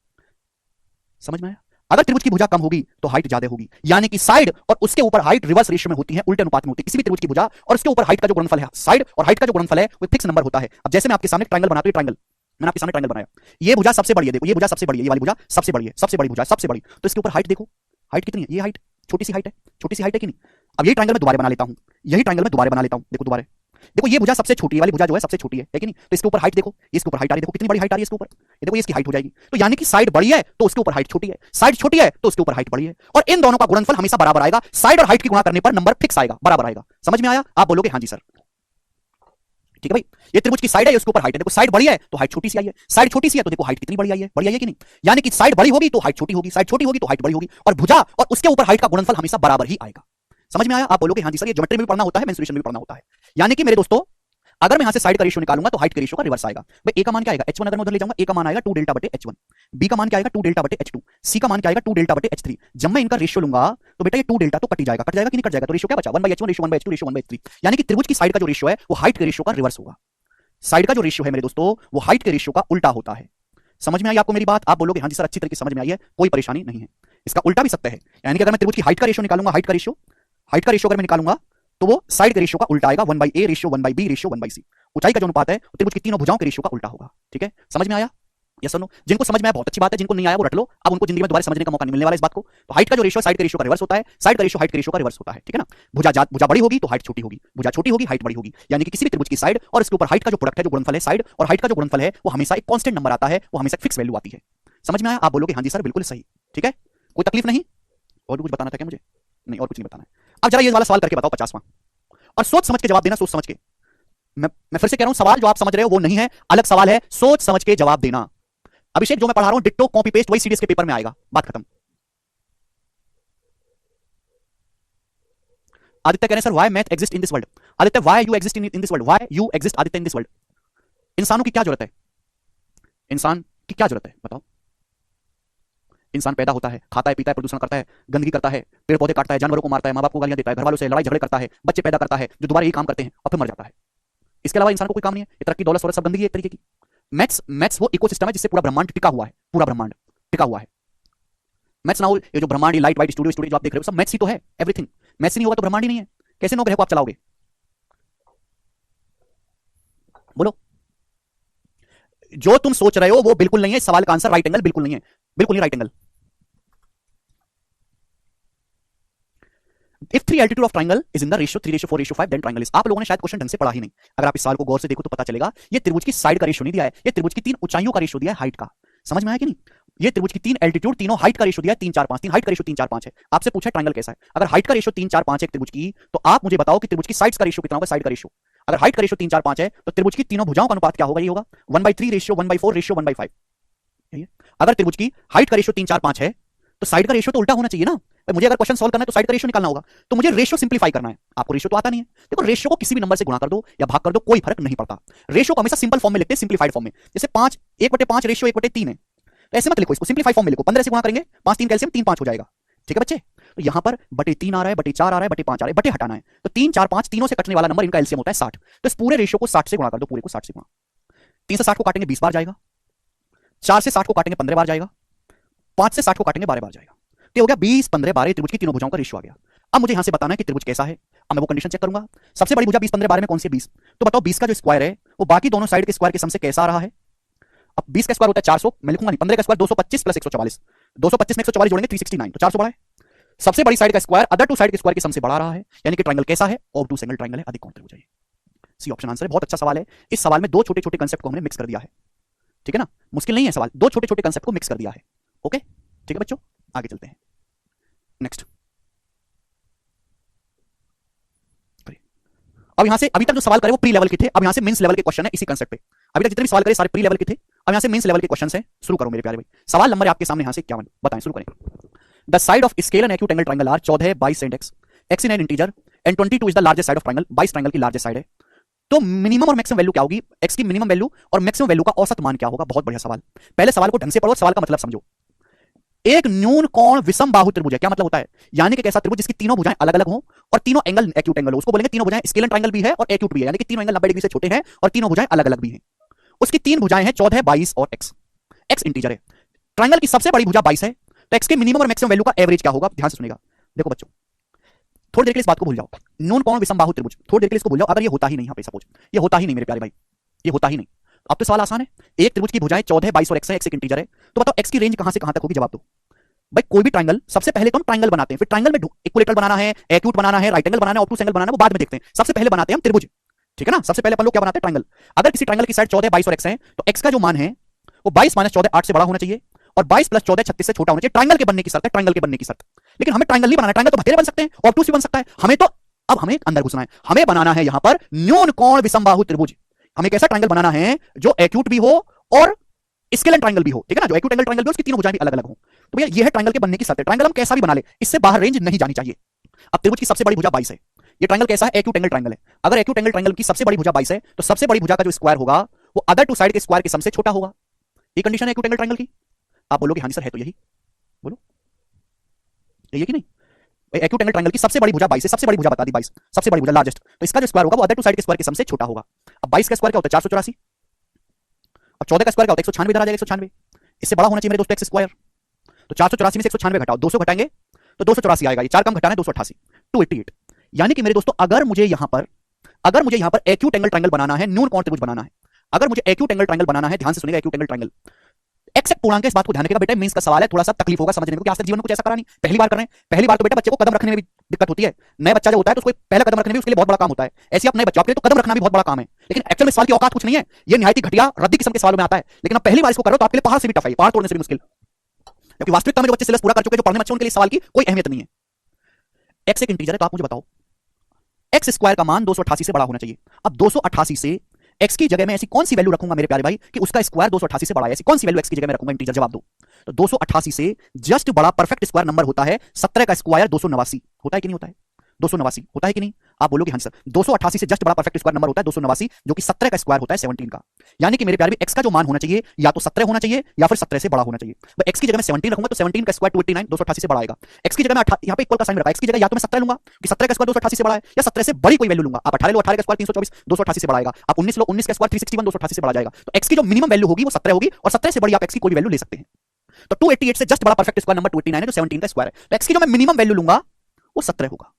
समझ में आया? अगर त्रिभुज की भुजा कम होगी तो हाइट ज्यादा होगी। यानी कि साइड और उसके ऊपर हाइट रिवर्स रेशियो में होती है, उल्टे अनुपात में होती है। किसी भी त्रिभुज की भुजा और उसके ऊपर हाइट का जो गुणनफल है, साइड और हाइट का जो गुणनफल है वो फिक्स नंबर होता है। अब जैसे मैं आपके सामने ट्रायंगल बनाता हूं, ट्रायंगल मैंने आपके सामने ट्रायंगल बनाया, ये भुजा सबसे बड़ी है, देखो ये भुजा सबसे बड़ी है, ये वाली भुजा सबसे बड़ी है, सबसे बड़ी भुजा सबसे बड़ी, तो इसके ऊपर हाइट देखो, हाइट कितनी है? ये हाइट छोटी सी हाइट है, छोटी सी हाइट है कि नहीं? अब ये ट्रायंगल मैं दोबारा बना लेता हूं, यही ट्रायंगल मैं दोबारा बना लेता हूं, देखो दोबारा, देखो ये भुजा सबसे छोटी वाली भुजा जो है सबसे छोटी है कि नहीं? तो इसके ऊपर हाइट देखो, इसके ऊपर हाइट आ रही है, देखो कितनी बड़ी हाइट आ रही है इसके ऊपर, ये देखो ये इसकी हाइट हो जाएगी। तो यानी कि साइड बड़ी है तो उसके ऊपर हाइट छोटी है, साइड छोटी है तो उसके ऊपर हाइट बड़ी है, और इन दोनों का गुणनफल हमेशा बराबर आएगा। साइड और हाइट की गुणा करने पर नंबर फिक्स आएगा, बराबर आएगा। समझ में आया? आप बोलोगे हाँ जी सर। ठीक है भाई, ये त्रिभुज की साइड है, उसके ऊपर हाइट है, देखो साइड बड़ी है तो हाइट छोटी सी आई है, साइड छोटी सी है तो देखो हाइट कितनी बड़ी आई है, बड़ी आई है कि नहीं? यानी कि साइड बड़ी होगी तो हाइट छोटी होगी, साइड छोटी होगी तो हाइट बड़ी होगी, और भुजा और उसके ऊपर हाइट का गुणनफल हमेशा बराबर ही आएगा। समझ में आया? आप बोलोगे हाँ जी सर, ये ज्योमेट्री में भी पढ़ना होता है, मेंसुरेशन में भी पढ़ना होता है। यानी कि मेरे दोस्तों अगर मैं यहां से साइड का रेशियो निकालूंगा तो हाइट के रेशियो का रिवर्स आएगा भाई। ए का मान क्या आएगा? H1 अगर मैं उधर ले जाऊंगा, ए का मान आएगा 2 डेल्टा बटे H1, बी का मान क्या आएगा? 2 डेल्टा बटे H2, सी का मान क्या आएगा? 2 डेल्टा बटे H3। जब मैं इनका रेशियो लूंगा तो बेटा ये 2 डेल्टा तो कट जाएगा, कट जाएगा कि नहीं कट जाएगा? तो रेशियो क्या बचा? 1/H1 ratio 1/H2 ratio 1/H3। यानी कि त्रिभुज की साइड का जो रेशियो है वो हाइट के रेशियो का रिवर्स होगा। साइड का जो रेशियो है मेरे दोस्तों वो हाइट के रेशियो का उल्टा होता है। समझ में आई आपको मेरी बात? आप बोलोगे हाँ जी सर अच्छी तरीके से समझ में आई है, कोई परेशानी नहीं है। इसका उल्टा भी सकते हैं, यानी कि अगर मैं त्रिभुज की हाइट का रेशियो निकालूंगा, हाइट का रेशियो अगर मैं निकालूंगा तो वो साइड के रेशियो का उल्टा आएगा, 1/A ratio 1/B ratio 1/C। ऊंचाई का जो अनुपात है वो त्रिभुज की तीनों भुजाओं के रेशियो का उल्टा होगा। ठीक है, समझ में आया? यस सुनो, जिनको समझ में आया बहुत अच्छी बात है, जिनको नहीं आया वो रट लो, अब उनको जिंदगी में दोबारा समझने का मौका नहीं मिलने वाला इस बात को। तो हाइट का जो रेशियो साइड के रेशियो का रिवर्स होता है, साइड का रेशियो हाइट के रेशियो का रिवर्स होता है। ठीक है ना? भुजा बड़ी होगी तो हाइट छोटी होगी, भुजा छोटी होगी हाइट बड़ी होगी। यानी कि किसी भी त्रिभुज की साइड और इसके ऊपर हाइट का जो प्रोडक्ट है, जो गुणनफल है, साइड और हाइट का जो गुणनफल है वो हमेशा एक कांस्टेंट नंबर आता है, वो हमेशा फिक्स वैल्यू आती है। समझ में आया? आप बोलोगे हाँ जी सर बिल्कुल सही। ठीक है, कोई तकलीफ नहीं? और भी कुछ बताना था क्या मुझे? नहीं, और कुछ नहीं बताना है। अब जरा ये वाला सवाल करके बताओ 50वां, और सोच समझ के जवाब देना, सोच समझ के। मैं फिर से कह रहा हूं, सवाल जो आप समझ रहे हो वो नहीं है, अलग सवाल है, सोच समझ के जवाब देना। अभिषेक जो मैं पढ़ा रहा हूं डिट्टो कॉपी पेस्ट वही सीडीएस के पेपर में आएगा, बात खत्म। आदित्य कह रहे हैं sir why math exist in this world. Aditya why you exist in this world, why you exist Aditya in this world. इंसानों की क्या जरूरत है? इंसान की क्या जरूरत है बताओ? इंसान पैदा होता है, खाता है, पीता है, प्रदूषण करता है, गंदगी करता है, पेड़ पौधे काटता है, जानवरों को मारता है, मां बाप को गालियां देता है, घर वालों से लड़ाई झगड़े करता है, बच्चे पैदा करता है जो दोबारा यही काम करते हैं और फिर मर जाता है। इसके अलावा इंसान को कोई काम नहीं है। ये तरक्की, दौलत, शोहरत सब गंदगी है एक तरीके की। मैथ्स वो इकोसिस्टम है जिससे पूरा ब्रह्मांड टिका हुआ है, पूरा ब्रह्मांड टिका हुआ है। मैथ्स ना हो, ये जो ब्रह्मांड, लाइट वाइट स्टूडियो जो आप देख रहे हो सब मैथ्स ही तो है, एवरीथिंग। मैथ्स नहीं होगा तो ब्रह्मांड ही नहीं है। कैसे 9 ग्रह को आप चलाओगे? बोलो। जो तुम सोच रहे हो वो बिल्कुल नहीं है, इस सवाल का आंसर राइट एंगल बिल्कुल नहीं है, बिल्कुल नहीं right angle. If three altitude of triangle is in the ratio 3:4:5 then triangle is। आप लोगों ने शायद क्वेश्चन ढंग से पढ़ा ही नहीं। अगर आप इस सवाल को गौर से देखो तो पता चलेगा ये त्रिभुज की साइड का रेशियो नहीं दिया है, ये त्रिभुज की 3 ऊंचाइयों का रेशियो दिया है, हाइट का। समझ में आया कि नहीं? ये त्रिभुज की 3 एल्टीट्यूड, तीनों हाइट का रेशियो दिया है 3 4 5, 3 हाइट का रेशियो 3 4 5 है। आपसे पूछा ट्रायंगल कैसा है? अगर हाइट का रेशियो 3 4 5 है त्रिभुज की, तो आप मुझे बताओ कि त्रिभुज की साइड्स का रेशियो कितना होगा? साइड का रेशियो अगर हाइट का रेशियो 3 4 5 है तो त्रिभुज की तीनों भुजाओं का अनुपात क्या होगा? ये होगा 1/3 रेशियो 1/4 रेशियो 1/5। अगर त्रिभुज की हाइट का रेशियो 3 4 5 है तो साइड का रेशियो तो उल्टा होना चाहिए ना। मुझे अगर क्वेश्चन सॉल्व करना है तो साइड का रेशियो निकालना होगा, तो मुझे रेशियो सिंप्लीफाई करना है। आपको रेशियो तो आता नहीं है। देखो रेशियो को किसी भी नंबर से गुणा कर दो या भाग कर दो, कोई फर्क नहीं पड़ता। रेशियो को हमेशा सिंपल फॉर्म में लिखते हैं, सिंप्लीफाइड फॉर्म में। जैसे 5 1/5 रेशियो 1/3 है, तो ऐसे मत लिखो, इसको सिंप्लीफाइड फॉर्म में लिखो। 15 से गुणा करेंगे, 5 3 कैल्शियम 3 5 हो जाएगा। ठीक है बच्चे? तो यहां पर /3 आ रहा है, /4 आ रहा है, /5 आ रहा है, बटे हटाना है, तो 3 4 5 तीनों से कटने वाला नंबर इनका एलसीएम होता है 60। तो इस पूरे रेशियो को 60 से गुणा कर दो, पूरे को 60 से गुणा। 3 से 60 को काटेंगे 20 बार जाएगा, 4 से 60 को काटेंगे 15 बार जाएगा, 5 से 60 को काटेंगे 12 बार जाएगा। तो हो गया 20 15 12, त्रिभुज की तीनों भुजाओं का रेशियो आ गया। अब मुझे यहां से बताना है कि त्रिभुज कैसा है। अब मैं वो कंडीशन चेक करूंगा। सबसे बड़ी भुजा 20 15 12 में कौन सी है? 20। तो बताओ 20 का जो स्क्वायर है वो बाकी दोनों साइड के स्क्वायर के सम से कैसा आ रहा है? अब 20 का स्क्वायर होता है 400, मैं लिखूंगा नहीं, 15 का स्क्वायर 225 प्लस 144, 225 में 144 जोड़ेंगे 369, तो 400 बड़ा है। सबसे बड़ी साइड का स्क्वायर अदर टू साइड के स्क्वायर के सम से बड़ा रहा है, यानी कि ट्रायंगल कैसा है? ऑब्टूस एंगल ट्रायंगल है, अधिक कोण त्रिभुज है। सी ऑप्शन आंसर है। बहुत अच्छा सवाल है। इस सवाल में दो छोटे छोटे कंसेप्ट को हमने मिक्स कर दिया है, ठीक है ना, मुश्किल नहीं है सवाल, दो छोटे छोटे कंसेप्ट को मिक्स कर दिया है। ओके ठीक है बच्चों, आगे चलते हैं। नेक्स्ट, अब यहां से अभी तक जो सवाल करे वो प्री लेवल के थे, अब यहां से मेंस लेवल के क्वेश्चन है इसी कंसेप्ट पे। अभी तक जितने भी सवाल करे सारे प्री लेवल के थे, अब यहां से मेंस लेवल के क्वेश्चन है। शुरू करो मेरे प्यारे भाई। सवाल नंबर है आपके सामने यहां से 51, बताएं, शुरू करें। The side of scale and acute angle triangle are 14, 22 and x in an integer and 22 is the largest side of triangle. 22 triangle की लार्जेस्ट साइड है, तो मिनिमम और मैक्सिमम वैल्यू क्या होगी? x की मिनिमम वैल्यू और मैक्सिमम वैल्यू का औसत मान क्या होगा? बहुत बढ़िया सवाल। पहले सवाल को ढंग से पढ़ो, सवाल का मतलब समझो। एक न्यून कोण विषम बाहु त्रिभुज है, क्या मतलब होता है? यानी कि कैसा त्रिभुज जिसकी तीनों भुजाएं अलग अलग हो और तीनों एंगल एक्यूट एंगल हो, उसको बोलेंगे तीनों भुजाएं स्केल ट्रायंगल भी है और एक्यूट भी है, यानी कि तीनों एंगल 90 डिग्री से छोटे हैं और तीनों भुजाएं अलग अलग भी हैं। उसकी तीन भुजाएं हैं 14, 22 और x इंटीजर है। ट्रायंगल की सबसे बड़ी भुजा 22 है, तो x के मिनिमम और मैक्सिमम वैल्यू का एवरेज क्या होगा? ध्यान से सुनिएगा। देखो बच्चों, थोड़ी देर के लिए इस बात को भूल जाओ, न्यून कोण विषम बाहु त्रिभुज, थोड़ी देर के लिए इसको भूल जाओ। अगर ये होता ही नहीं, यहां पे सपोज ये होता ही नहीं मेरे प्यारे भाई, ये होता ही नहीं, अब तो सवाल आसान है। एक त्रिभुज की भुजाएं 14, 22 और x है, x एक इंटीजर है, तो बताओ x की रेंज कहां से कहां तक होगी? जवाब दो भाई। कोई भी ट्रायंगल, सबसे पहले तो हम ट्रायंगल बनाते हैं, फिर ट्रायंगल में इक्विलेटरल बनाना है, एक्यूट बनाना है, राइट एंगल बनाना है, ऑब्टूस एंगल बनाना है, वो बाद में देखते हैं। सबसे पहले बनाते हैं हम त्रिभुज, ठीक है ना। सबसे पहले अपन लोग क्या बनाते हैं? ट्रायंगल। अगर किसी ट्रायंगल की साइड 14, 22 और x है, तो x का जो मान है वो 22 माइनस 14 8 से बड़ा होना चाहिए और 22 प्लस 14 36 से छोटा होना चाहिए। ट्रायंगल के बनने की शर्त है, ट्रायंगल के बनने की शर्त। लेकिन हमें ट्रायंगल नहीं बनाना, ट्रायंगल तो बतेरे बन सकते हैं, ऑब्टूस भी बन सकता है। हमें तो अब हमें अंदर घुसना है, हमें बनाना है यहां पर न्यून कोण विषम बाहु त्रिभुज। हमें कैसा ट्रायंगल बनाना है जो एक्यूट भी हो और स्केल ट्रायंगल भी हो, ठीक है ना। जो एक्यूट एंगल ट्रायंगल भी हो, उसकी तीनों भुजाएं भी अलग अलग हो। तो भैया ये है ट्रायंगल के बनने की शर्त है। ट्रायंगल हम कैसा भी बना ले, इससे बाहर रेंज नहीं जानी चाहिए। अब त्रिभुज की सबसे बड़ी भुजा 22 है, ये ट्रायंगल कैसा है? एक्यूट एंगल ट्रायंगल है। अगर एक्यूट एंगल ट्रायंगल की सबसे बड़ी भुजा 22 है, तो सबसे बड़ी भुजा का जो स्क्वायर होगा वो अदर टू साइड के स्क्वायर के सम से छोटा होगा। ये कंडीशन है एक्यूट एंगल ट्रायंगल की। आप बोलोगे हाँ जी सर है तो यही, बोलो ये कि नहीं? एक्यूट एंगल ट्रायंगल की सबसे बड़ी भुजा 22 है, सबसे बड़ी भुजा बता दी 22, सबसे बड़ी भुजा लार्जेस्ट, तो इसका जो स्क्वायर होगा वो अदर टू साइड के स्क्वायर के सम से छोटा होगा। अब 22 का स्क्वायर क्या होता है? 484। अब 14 का स्क्वायर क्या होता है? 196, इधर आ जाएगा 196, इससे बड़ा होना चाहिए मेरे दोस्तों एक्स स्क्वायर। तो 484 में से 196 घटाओ, 200 घटाएंगे तो 284 आएगा, ये 4 कम घटाना है 288, 288। यानी कि मेरे दोस्तों अगर मुझे यहां पर एक्यूट एंगल ट्रायंगल बनाना है, न्यून कोण त्रिभुज बनाना है, अगर मुझे एक्यूट एंगल ट्रायंगल बनाना है, ध्यान से सुनिएगा, एक्यूट एंगल ट्रायंगल एक्स एक पूर्णांक है, इस बात को ध्यान रखिएगा बेटा। मींस का सवाल है, थोड़ा सा तकलीफ होगा समझने में, क्योंकि आज तक जीवन में कुछ ऐसा करा नहीं, पहली बार कर रहे हैं। पहली बार तो बेटा बच्चे को कदम रखने में भी दिक्कत होती है। नया बच्चा जो होता है तो उसको पहला कदम रखने में उसके लिए बहुत बड़ा काम होता है। ऐसे आप नए बच्चों के तो कदम रखना भी बहुत बड़ा काम है, लेकिन एक्चुअल में सवाल की औकात कुछ नहीं है, ये निहायत ही घटिया रद्दी किस्म के सवालों में आता है। लेकिन आप पहली बार इसको करो तो आपके लिए पहाड़ से भी टफ है, पहाड़ तोड़ने से भी मुश्किल, क्योंकि वास्तविकता में जो बच्चे सिलेबस पूरा कर चुके हैं, जो पढ़ने में अच्छे, उनके लिए सवाल की कोई अहमियत नहीं है। एक्स एक इंटीजर है, तो आप मुझे बताओ एक्स स्क्वायर का मान 288 से बड़ा होना चाहिए। अब 288 से x की जगह में ऐसी कौन सी वैल्यू रखूंगा मेरे प्यारे भाई कि उसका स्क्वायर 288 से बड़ा है? ऐसी कौन सी वैल्यू x की जगह में रखूंगा इंटीजर? जवाब दो। तो 288 से जस्ट बड़ा परफेक्ट स्क्वायर नंबर होता है 17 का स्क्वायर 289, होता है कि नहीं होता है? 289 होता है कि नहीं? आप बोलोगे हाँ सर। 288 से जस्ट बड़ा परफेक्ट स्क्वायर नंबर होता है 289, जो कि 17 का स्क्वायर होता है 17 का। यानी कि मेरे प्यारे x का जो मान होना चाहिए या तो 17 होना चाहिए या फिर 17 से बड़ा होना चाहिए। मैं x की जगह में 17 रखूंगा तो 17 का स्क्वायर 289, 288 से बड़ा आएगा। x की जगह में यहां पे इक्वल का साइन रखा, x की जगह या तो मैं 17 लूंगा कि 17 का स्क्वायर 288 से बड़ा है, या 17 से बड़ी कोई वैल्यू लूंगा। आप 18 लो, 18 का स्क्वायर 324, 288 से बड़ा आएगा। आप 19 लो, 19 का स्क्वायर 361, 288 से बड़ा जाएगा। तो x की जो मिनिमम वैल्यू होगी वो 17 होगी, और 17 से बड़ी आप x की कोई भी वैल्यू ले सकते हैं। तो 288 से जस्ट बड़ा परफेक्ट स्क्वायर नंबर 289 है, जो 17 का स्क्वायर है। तो x की जो मैं मिनिमम वैल्यू लूंगा वो 17 होगा,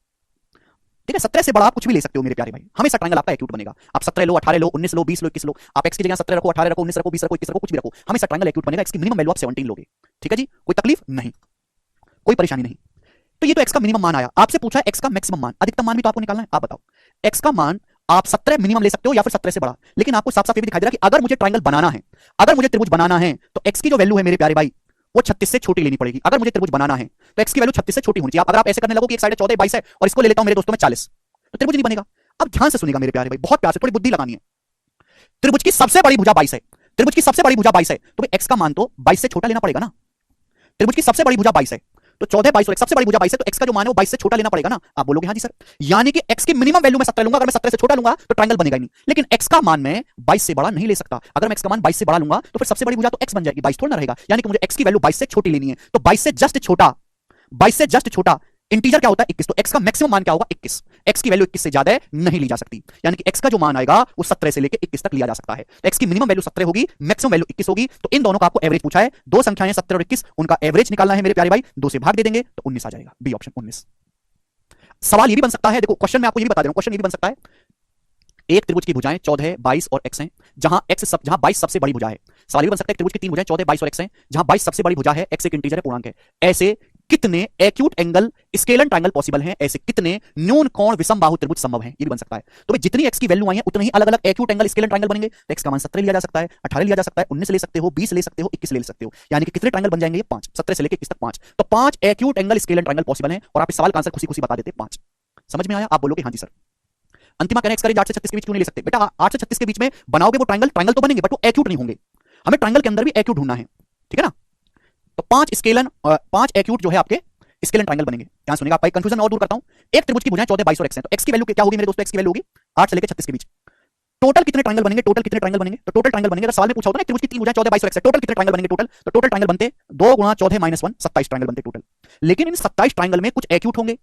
ठीक है। 17 से बड़ा आप कुछ भी ले सकते हो मेरे प्यारे भाई, हमेशा ट्रायंगल आपका एक्यूट बनेगा। आप 17 लो, 18 लो, 19 लो, 20 लो, 21 लो, आप x की जगह 17 रखो, 18 रखो, 19 रखो, 20 रखो, 21 रखो, कुछ भी रखो, हमेशा ट्रायंगल एक्यूट बनेगा। x की मिनिमम वैल्यू आप 17 लोगे, ठीक है जी, कोई तकलीफ नहीं, कोई परेशानी नहीं। तो ये तो x का मिनिमम मान आया। आपसे पूछा है x का मैक्सिमम मान, अधिकतम मान भी तो आपको निकालना है। आप बताओ x का मान आप 17 मिनिमम ले सकते हो या फिर 17 से बड़ा, लेकिन आपको साफ साफ ये भी दिखाई दे रहा है कि अगर मुझे ट्रायंगल बनाना है, अगर मुझे त्रिभुज बनाना है, तो x की जो वैल्यू है मेरे प्यारे भाई वो 36 से छोटी लेनी पड़ेगी। अगर मुझे त्रिभुज बनाना है तो x की वैल्यू 36 से छोटी होनी चाहिए। अगर आप ऐसे करने लगो कि एक साइड 14 22 है और इसको ले लेता हूं मेरे दोस्तों में 40, तो त्रिभुज नहीं बनेगा। अब ध्यान से सुनिएगा मेरे प्यारे भाई, बहुत प्यार से, थोड़ी बुद्धि लगानी है। त्रिभुज की सबसे बड़ी भुजा 22 है, त्रिभुज की सबसे बड़ी भुजा 22 है, तो भाई x का मान तो 22 से छोटा लेना पड़ेगा ना। त्रिभुज की सबसे बड़ी भुजा 22 है, तो 14 22 और सबसे बड़ी भुजा 22 है, तो x का जो मान है वो 22 से छोटा लेना पड़ेगा ना। आप बोलोगे हाँ जी सर, यानी कि x की मिनिमम वैल्यू मैं 17 लूंगा। अगर मैं 17 से छोटा लूंगा तो ट्रायंगल बनेगा ही नहीं। लेकिन x का मान मैं 22 से बड़ा नहीं ले सकता। अगर मैं x का मान 22 से बड़ा लूंगा तो फिर सबसे बड़ी भुजा तो x बन जाएगी, 22 थोड़ा ना रहेगा। यानी कि मुझे x की वैल्यू 22 से छोटी लेनी है, तो 22 से जस्ट छोटा, 22 से जस्ट छोटा इंटीजर क्या होता है 21, तो x का मैक्सिमम मान क्या होगा 21। x की वैल्यू 21 से ज्यादा नहीं ली जा सकती, यानी कि x का जो मान आएगा वो 17 से लेकर 21 तक लिया जा सकता है। तो x की मिनिमम वैल्यू 17 होगी, मैक्सिमम वैल्यू 21 होगी। तो इन दोनों का आपको एवरेज पूछा है, दो संख्याएं 17 और 21, उनका एवरेज निकालना है मेरे प्यारे भाई। 2 से भाग दे देंगे तो 19 आ जाएगा, बी ऑप्शन 19। सवाल ये भी बन सकता है, देखो क्वेश्चन में आपको ये भी बता दे रहा हूं, क्वेश्चन ये भी बन सकता है एक त्रिभुज की भुजाएं 14, 22 और x हैं, जहां 22 सबसे बड़ी भुजा है। सवाल ये बन सकता है त्रिभुज की तीन भुजाएं 14, 22 और x हैं, जहां 22 सबसे बड़ी भुजा है, x एक इंटीजर है, पूर्णांक है। ऐसे कितने acute angle scalene triangle possible हैं? ऐसे कितने न्यून कोण विषमबाहु त्रिभुज संभव हैं? ये भी बन सकता है। तो भाई जितनी x की वैल्यू आई है उतने ही अलग अलग एक्यूट एंगल स्केलन ट्रायंगल बनेंगे। तो x का मान 17 लिया जा सकता है, 18 लिया जा सकता है, 19 ले सकते हो, 20 ले सकते हो, 21 ले सकते हो। यानी कि कितने ट्रायंगल बन जाएंगे? 5। 17 से लेकर 21 तक 5। तो 5 acute angle scalene triangle possible हैं और आप इस सवाल का आंसर खुशी खुशी बता देते 5। समझ में आया? आप बोलोगे हाँ जी सर। अंतिमा कहना x का रेंज 8 से 36 के बीच क्यों नहीं ले सकते? बेटा 8 से 36 के बीच में बनाओगे वो ट्रायंगल तो बनेंगे बट वो एक्यूट नहीं होंगे। हमें ट्रायंगल के अंदर भी एक्यूट ढूंढना है, ठीक है ना? तो 5 एक्यूट जो है आपके स्केलन ट्रायंगल बनेंगे। ध्यान सुनिएगा, आपका कंफ्यूजन और दूर करता हूं। एक त्रिभुज की भुजाएं 14, 22 और x हैं, तो x की वैल्यू क्या होगी मेरे दोस्तों? x की वैल्यू होगी 8 से लेकर 36 के बीच। टोटल कितने ट्रायंगल बनेंगे? तो टोटल ट्रायंगल बनेंगे, अगर सवाल में पूछा होता ना त्रिभुज की तीन भुजाएं 14, 22 और x है, टोटल कितने ट्रायंगल बनेंगे? टोटल ट्रायंगल बनते 2 × 14 - 1 27 ट्रायंगल बनते टोटल। लेकिन इन 27 ट्रायंगल में कुछ एक्यूट होंगे,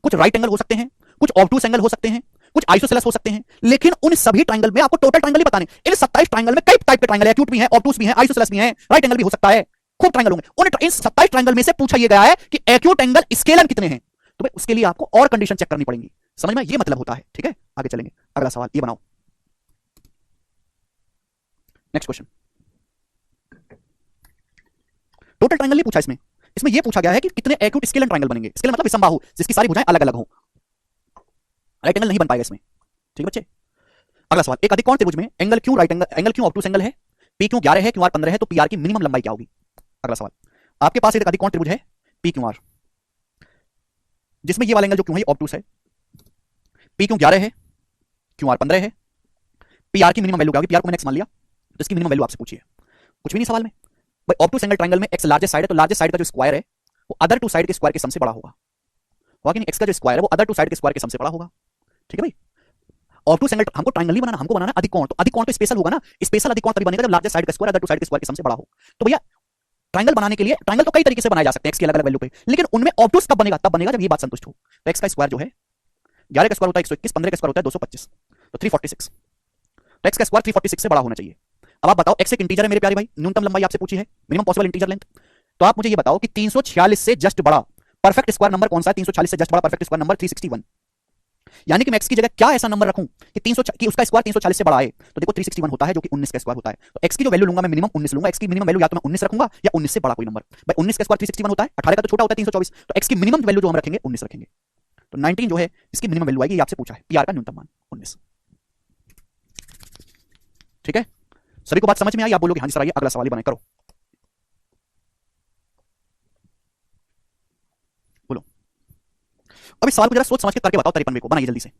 कुछ राइट एंगल हो सकते हैं, कुछ ऑब्टूस एंगल हो सकते हैं, कुछ आइसोसेलेस हो सकते हैं। लेकिन उन सभी ट्रायंगल में आपको टोटल ट्रायंगल ही बताने। इन 27 ट्रायंगल में कई टाइप के ट्रायंगल, एक्यूट भी हैं, ऑब्टूस भी हैं, आइसोसेलेस भी हैं, राइट एंगल भी हो सकता है, खूब ट्रायंगल होंगे। उन 27 ट्रायंगल में से पूछा यह गया है कि एक्यूट एंगल स्केलन कितने हैं। तो भाई उसके लिए आपको और कंडीशन चेक करनी पड़ेगी। समझ में ये मतलब होता है, ठीक है? आगे चलेंगे, अगला सवाल ये बनाओ। Next question. टोटल ट्रायंगल नहीं पूछा इसमें यह पूछा गया है कि कितने एक्यूट स्केलन ट्रायंगल बनेंगे। स्केलन मतलब विषमबाहु, जिसकी सारी भुजाएं अलग अलग हो। राइट एंगल नहीं बन पाएगा इसमें, ठीक है बच्चे? अगला सवाल, एक अधिकोण त्रिभुज में एंगल क्यों राइट एंगल क्यों ऑब्टूस एंगल है? पी क्यों 11 है, क्यों आर 15 है, तो पी आर की मिनिमम लंबाई क्या होगी? अगला सवाल, आपके पास एक अधिकोण त्रिभुज है पी क्यू आर, जिसमें ये वाला एंगल जो क्यों है ऑब्टूस है। पी क्यों 11 है, क्यों आर 15 है, पी आर की मिनिमम वैल्यू क्या होगी? पी आर को मैंने एक्स मान लिया, तो इसकी मिनिमम वैल्यू आपसे पूछिए। कुछ भी नहीं सवाल में भाई। ऑब्टूस एंगल ट्रायंगल में एक्स लार्जेस्ट साइड है, तो लार्जेस्ट साइड का जो स्क्वायर है वो अदर टू साइड के स्क्वायर के सम से बड़ा होगा कि नहीं? एक्स का जो स्क्वायर है वो अदर टू साइड के स्क्वायर के सम से बड़ा होगा, ठीक है भाई? ऑब्टूस एंगल हमको ट्रायंगल नहीं बनाना, हमको बनाना अधिकोण। तो अधिकोण तो स्पेशल होगा ना, स्पेशल अधिकोण तभी बनेगा जब लार्जेस्ट साइड का स्क्वायर अदर टू साइड के स्क्वायर के सम से बड़ा हो। तो भैया ट्रायंगल बनाने के लिए ट्रायंगल तो कई तरीके से बनाए जा सकते हैं एक्स की अलग अलग वैल्यू पे, लेकिन उनमें ऑब्टूस कब बनेगा? तब बनेगा जब ये बात संतुष्ट हो। तो एक्स का स्क्वायर जो है 11 का स्क्वायर होता है 121, 15 का स्क्वायर होता है 225, तो 346। तो एक्स का स्क्वायर 346 से बड़ा होना चाहिए। अब आप बताओ, एक्स एक इंटीजर है मेरे प्यारे भाई, न्यूनतम लंबाई आपसे पूछी है, मिनिमम पॉसिबल इंटीजर लेंथ। तो आप मुझे ये बताओ कि 346 से जस्ट बड़ा परफेक्ट स्क्वायर नंबर कौन सा है? 340 से जस्ट बड़ा परफेक्ट स्क्वायर नंबर 361। यानी कि मैं एक्स की जगह क्या ऐसा नंबर रखूं कि 300 कि उसका स्क्वायर 340 से बड़ा है? तो देखो 361 होता है जो कि 19 का स्क्वायर होता है। तो एक्स की जो वैल्यू लूंगा मैं मिनिमम 19 लूंगा। एक्स की मिनिमम वैल्यू या तो मैं 19 रखूंगा या 19 से बड़ा कोई नंबर। भाई 19 का स्क्वायर 361 होता है, 18 का तो छोटा होता है 324, तो एक्स की मिनिमम वैल्यू जो हम रखेंगे 19 रखेंगे। तो 19 जो है इसकी मिनिमम वैल्यू आएगी, ये आपसे पूछा है, पी आर का न्यूनतम मान 19। ठीक है, सभी को बात समझ में आई? आप बोलोगे हाँ जी सर, आइए अगला सवाल ही बनाए करो। बोलो अब इस सवाल को जरा सोच समझ के करके बताओ। 53 को बनाइए जल्दी से।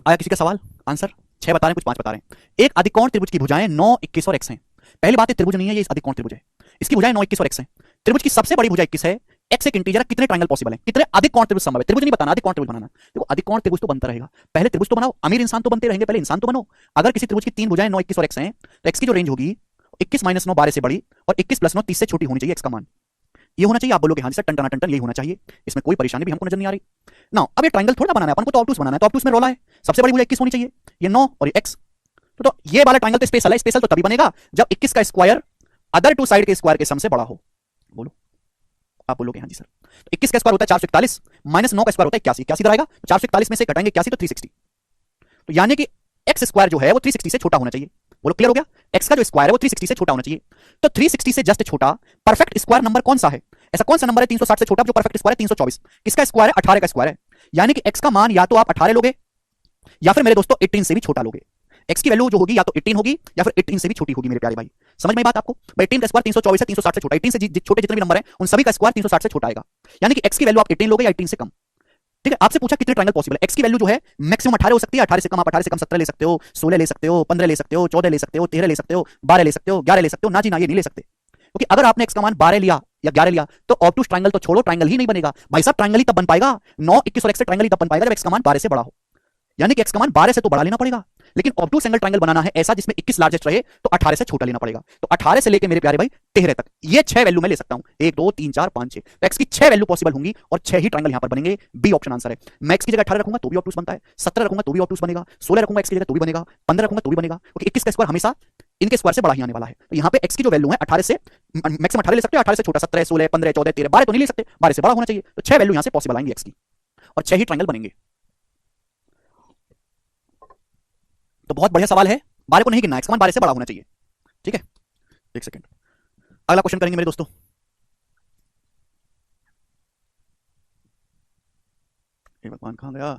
आया किसी का सवाल? आंसर 6 बता रहे हैं, कुछ 5 बता रहे हैं। एक अधिकोण त्रिभुज की भुजाएं 9, 21 और x हैं। पहली बात है त्रिभुज नहीं है, ये अधिकोण त्रिभुज है, इसकी भुजाएं 9, 21 और x हैं। त्रिभुज की सबसे बड़ी भुजा 21 है, x एक इंटीजर है। कितने ट्रायंगल पॉसिबल है? कितने अधिकोण त्रिभुज संभव है? त्रिभुज नहीं बताना, अधिकोण त्रिभुज बनाना। देखो अधिकोण त्रिभुज तो बनता रहेगा, पहले त्रिभुज तो बनाओ। अमीर इंसान तो बनते रहेंगे, पहले इंसान तो बनो। अगर किसी त्रिभुज की तीन भुजाएं 9, 21 और x हैं, तो x की जो रेंज होगी 21 - 9 12 से बड़ी और 21 + 9 30 से छोटी होनी चाहिए। x का मान ये होना चाहिए। आप बोलोगे हाँ जी सर, टन टन यही होना चाहिए, इसमें कोई परेशानी भी हमको नजर नहीं आ रही ना। अब ये ट्रायंगल थोड़ा बनाना है अपन को, तो ऑब्टूस बनाना है। तो ऑब्टूस में रोला है, सबसे बड़ी भुजा 21 होनी चाहिए, ये 9 और ये x। तो ये वाला ट्रायंगल तो स्पेशल है। स्पेशल तो तभी बनेगा जब 21 का स्क्वायर अदर टू साइड के स्क्वायर के सम से बड़ा हो। बोलो, आप बोलोगे हाँ जी सर। तो 21 का स्क्वायर होता है 441 - 9 का स्क्वायर होता है 81। 81 इधर आएगा, 441 में से घटाएंगे 81 तो 360। तो यानी कि एक्स स्क्वायर जो है वो 360 से छोटा होना चाहिए। बोलो क्लियर हो गया? एक्स का जो स्क्वायर है वो 360 से छोटा होना चाहिए। तो 360 से जस्ट छोटा परफेक्ट स्क्वायर नंबर कौन सा है? ऐसा कौन सा नंबर है 360 से छोटा जो परफेक्ट स्क्वायर है? 324। किसका स्क्वायर है? 18 का स्क्वायर है। यानी कि एक्स का मान या तो आप 18 लोगे या फिर मेरे दोस्तों 18 से भी छोटा लोगे। एक्स की वैल्यू जो होगी या तो 18 होगी या फिर 18 से भी छोटी होगी मेरे प्यारे भाई। समझ में बात आपको? भाई 18 का स्क्वायर 324 है, 360 से छोटा। 18 से छोटे जितने भी नंबर हैं उन सभी का स्क्वायर 360 से छोटा आएगा। यानी कि एक्स की वैल्यू आप 18 लोगे या 18 से कम। ठीक है, आपसे पूछा कितने ट्रायंगल पॉसिबल है। एक्स की वैल्यू जो है मैक्सिमम 18 हो सकती है। 18 से कम आप 18 से कम 17 ले सकते हो, 16 ले सकते हो, 15 ले सकते हो, 14 ले सकते हो, 13 ले सकते हो, 12 ले सकते हो, 11 ले सकते हो। ना जी ना, ये नहीं ले सकते, क्योंकि अगर आपने एक्स का मान 12 लिया या 11 लिया तो ऑब्टूस ट्रायंगल तो छोड़ो, ट्रायंगल ही नहीं बनेगा भाई साहब। ट्रायंगल ही तब बन पाएगा 9, 21 और x से ट्रायंगल ही तब बन पाएगा जब एक्स का मान 12 से बड़ा हो। यानी कि एक्स का मान 12 से तो बड़ा लेना पड़ेगा, लेकिन ऑब्टूस एंगल ट्रायंगल बनाना है ऐसा जिसमें 21 लार्जेस्ट रहे तो 18 से छोटा लेना पड़ेगा। तो 18 से लेके मेरे प्यारे भाई 13 तक ये 6 वैल्यू मैं ले सकता हूं। 1 2 3 4 5 6, तो एक्स की 6 वैल्यू पॉसिबल होंगी और 6 ही ट्रायंगल यहां पर बनेंगे। बी ऑप्शन आंसर है। मैं एक्स की जगह 18 रखूंगा तो भी ऑब्टूस बनता है, 17 रखूंगा तो भी ऑब्टूस बनेगा, 16 रखूंगा एक्स की जगह तो भी बनेगा, 15 रखूंगा तो भी बनेगा, क्योंकि 21 का स्क्वायर हमेशा इनके स्क्वायर से बड़ा ही आने वाला है। तो यहां पे एक्स की जो वैल्यू है 18 से मैक्सिमम 18 ले सकते हो, 18 से छोटा 17 16 15 14 13 12 तो नहीं ले सकते, 12 से बड़ा होना चाहिए। तो 6 वैल्यू यहां से पॉसिबल आएंगी एक्स की और 6 ही ट्रायंगल बनेंगे। तो बहुत बढ़िया सवाल है। 12 को नहीं गिनना, एक्स का मान 12 से बड़ा होना चाहिए। ठीक है, एक सेकंड, अगला क्वेश्चन करेंगे मेरे दोस्तों। ये भगवान कहां गया?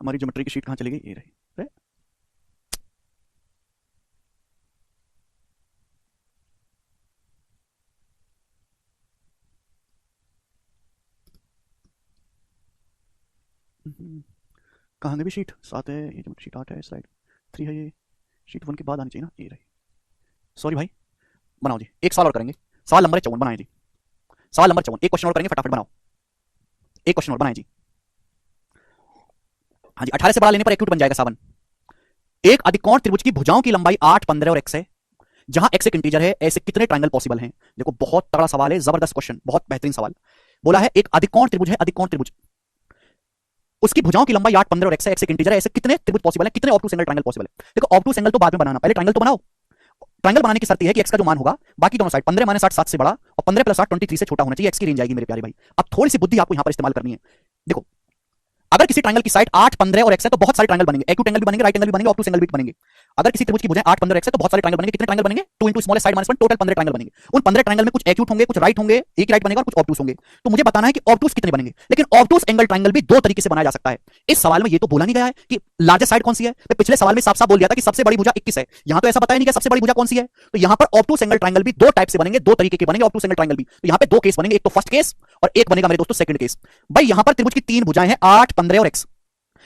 हमारी ज्योमेट्री की शीट कहां चली गई? ये रही। अरे कहां गई भी शीट? 7 है ये, ज्योमेट्री शीट 8 है, स्लाइड 3 है, ये शीट 1 के बाद आनी चाहिए ना। ये रही, सॉरी भाई। बनाओ जी, एक सवाल और करेंगे। सवाल नंबर 54 बनाए जी। सवाल नंबर 54, एक क्वेश्चन और करेंगे, फटाफट बनाओ। एक क्वेश्चन और बनाए जी। हाँ जी, 18 से बड़ा लेने पर एक्यूट बन जाएगा सावन। एक अधिकोण त्रिभुज की भुजाओं की लंबाई 8 15 और x है, जहां x एक इंटीजर है, ऐसे कितने ट्रायंगल पॉसिबल हैं? देखो बहुत तगड़ा सवाल है, जबरदस्त क्वेश्चन, बहुत बेहतरीन सवाल। बोला है एक अधिकोण त्रिभुज है, अधिकोण त्रिभुज, उसकी भुजाओं की लंबाई 8 15 और x है, x एक इंटीजर है, ऐसे कितने त्रिभुज पॉसिबल है, कितने ऑब्टूस एंगल ट्रायंगल पॉसिबल है? देखो ऑब्टूस एंगल तो बाद में बनाना, पहले ट्रायंगल तो बनाओ। ट्रायंगल बनाने की शर्त है कि x का जो मान होगा बाकी दोनों साइड 15 माइनस 8 7 से बड़ा और 15 प्लस 8 23 से छोटा होना चाहिए। x की रेंज आएगी मेरे प्यारे भाई। अब थोड़ी सी बुद्धि आपको यहां पर इस्तेमाल करनी है। देखो अगर किसी ट्रायंगल की साइड 8 15 और x है तो बहुत सारे ट्रायंगल बनेंगे, एक्यूट एंगल भी बनेंगे, राइट एंगल भी बनेंगे, ऑब्टूस एंगल भी बनेंगे। अगर किसी त्रिभुज की भुजाएं 8 15 और x है तो बहुत सारे ट्रायंगल बनेंगे। कितने ट्रायंगल बनेंगे? 2 into small side minus 1, total 15 triangle बनेंगे। उन 15 ट्रायंगल में कुछ एक्यूट होंगे, कुछ राइट होंगे, एक राइट बनेगा और कुछ ऑब्टूस होंगे। तो मुझे बताना है कि ऑब्टूस कितने बनेंगे। लेकिन ऑब्टूस एंगल ट्रायंगल भी दो तरीके से बनाया जा सकता है। इस सवाल में ये तो बोला नहीं गया है कि लार्जेस्ट साइड कौन सी है। मैं पिछले सवाल में साफ साफ बोल दिया था कि सबसे बड़ी भुजा 21 है, यहां तो ऐसा बताया नहीं कि सबसे बड़ी भुजा कौन सी है। तो यहां पर ऑब्टूस एंगल ट्रायंगल भी दो टाइप से बनेंगे, दो तरीके के बनेंगे ऑब्टूस एंगल ट्रायंगल भी। तो यहां पे दो केस बनेंगे, एक तो फर्स्ट केस और एक बनेगा मेरे दोस्तों सेकंड केस। भाई यहां पर त्रिभुज की तीन भुजाएं हैं 8 15 और x।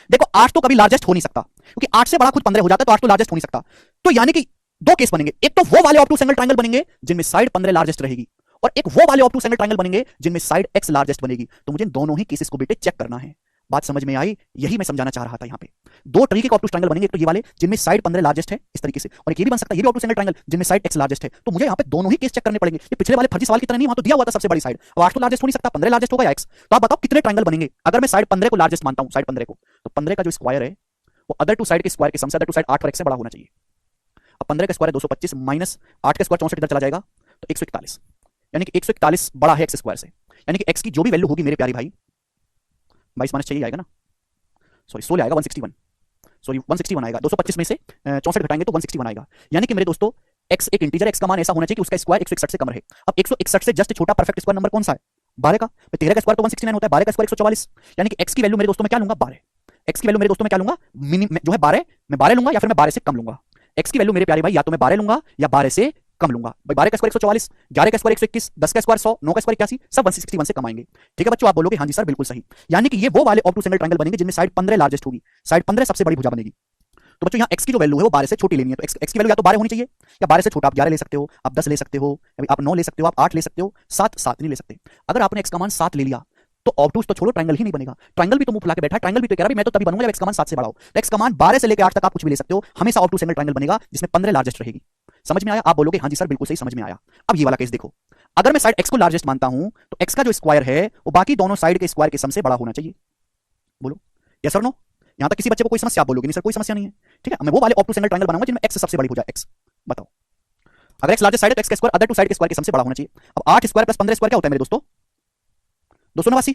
देखो 8 तो कभी लार्जेस्ट हो नहीं सकता, क्योंकि 8 से बड़ा खुद 15 हो जाता है, तो 8 तो लार्जेस्ट हो नहीं सकता। तो यानी कि दो केस बनेंगे, एक तो वो वाले ऑब्टूस एंगल ट्रायंगल बनेंगे जिनमें साइड 15 लार्जेस्ट रहेगी, और एक वो वाले ऑब्टूस एंगल ट्रायंगल बनेंगे जिनमें साइड x लार्जेस्ट बनेगी। तो मुझे दोनों ही केसेस को बेटे चेक करना है। बात समझ में आई? यही मैं समझाना चाह रहा था। यहां पे दो तरीके के ऑब्टूस ट्रायंगल बनेंगे, एक तो ये वाले जिनमें साइड 15 लार्जेस्ट है इस तरीके से, और एक ये भी बन सकता है ये भी ऑब्टूस एंगल ट्रायंगल जिनमें साइड x लार्जेस्ट है। तो मुझे यहां पे दोनों ही केस चेक करने पड़ेंगे। ये पिछले वाले फर्जी सवाल की तरह नहीं, वहां तो दिया हुआ था सबसे बड़ी साइड, अब 8 तो लार्जेस्ट हो नहीं सकता, 15 लार्जेस्ट होगा या x। तो आप बताओ कितने ट्रायंगल बनेंगे अगर मैं साइड 15 को लार्जेस्ट मानता हूं, साइड 15 को। तो 15 का जो स्क्वायर है वो अदर टू साइड के स्क्वायर के सम से अदर टू साइड 8 और x से बड़ा होना चाहिए। अब 15 का स्क्वायर है 225 माइनस 8 का स्क्वायर 64 इधर चला जाएगा तो 141, यानी कि 141 बड़ा है x स्क्वायर से। यानी कि x की जो भी वैल्यू होगी मेरे प्यारे भाई, 22 माइनस चाहिए आएगा ना, सॉरी 16 आएगा, 161, सॉरी 161 आएगा। 225 में से 64 घटाएंगे तो 161 आएगा। यानी कि मेरे दोस्तों x एक इंटीजर, x का मान ऐसा होना चाहिए कि उसका स्क्वायर 161 से कम रहे। अब 161 से जस्ट छोटा परफेक्ट स्क्वायर नंबर कौन सा है? 12 का। 13 का स्क्वायर तो 169 होता है, 12 का स्क्वायर 144। यानी कि x की वैल्यू मेरे दोस्तों में क्या लूंगा? 12। x की वैल्यू मेरे दोस्तों में क्या लूंगा? मिनिमम जो है 12, मैं 12 लूंगा या फिर मैं 12 से कम लूंगा। x की वैल्यू मेरे प्यारे भाई या तो मैं 12 लूंगा या 12 से कम लूंगा। भाई 12 का स्क्वायर 144, 11 का स्क्वायर 121, 10 का स्क्वायर 100, 9 का स्क्वायर 81, सब 161 से कम आएंगे। ठीक है बच्चों, आप बोलोगे हाँ जी सर बिल्कुल सही। यानी कि ये वो वाले ऑब्टूस एंगल ट्रायंगल बनेंगे जिनमें साइड 15 लार्जेस्ट होगी, साइड 15 सबसे बड़ी भुजा बनेगी। तो बच्चों यहाँ x की जो वैल्यू है वो 12 से छोटी लेनी है। तो x की वैल्यू या तो 12 होनी चाहिए या 12 से छोटा। आप 11 ले सकते हो, आप 10 ले सकते हो, आप 9 ले सकते हो, आप 8 ले सकते हो, 7 नहीं ले सकते। अगर आपने x का मान 7 ले लिया तो ऑब्टूस तो छोड़ो, ट्रायंगल ही नहीं बनेगा। ट्रायंगल भी तो मुंह फुला के बैठा है, ट्रायंगल भी तो कह रहा है मैं तो तभी बनूंगा जब x का मान 7 से बड़ा हो। तो x का मान 12 से लेकर 8 तक आप कुछ भी ले सकते हो, हमेशा ऑब्टूस एंगल ट्रायंगल बनेगा जिसमें 15 लार्जेस्ट रहेगी। समझ में आया? आप बोलोगे हाँ जी सर बिल्कुल सही, समझ में आया। अब ये वाला केस देखो, अगर मैं साइड x को लार्जेस्ट मानता हूं तो x का जो स्क्वायर है वो बाकी दोनों साइड के स्क्वायर के सम से बड़ा होना चाहिए। बोलो यस और नो? यहां तक किसी बच्चे को कोई समस्या? आप बोलोगे नहीं सर कोई समस्या नहीं है। ठीक है, मैं वो वाले ऑब्टूस एंगल ट्रायंगल बनाऊंगा जिनमें x सबसे बड़ी भुजा x। बताओ अगर x लार्जेस्ट साइड है तो x का स्क्वायर अदर टू साइड के स्क्वायर के सम से बड़ा होना चाहिए। अब 8 स्क्वायर प्लस 15 स्क्वायर क्या होता है मेरे दोस्तों? 289।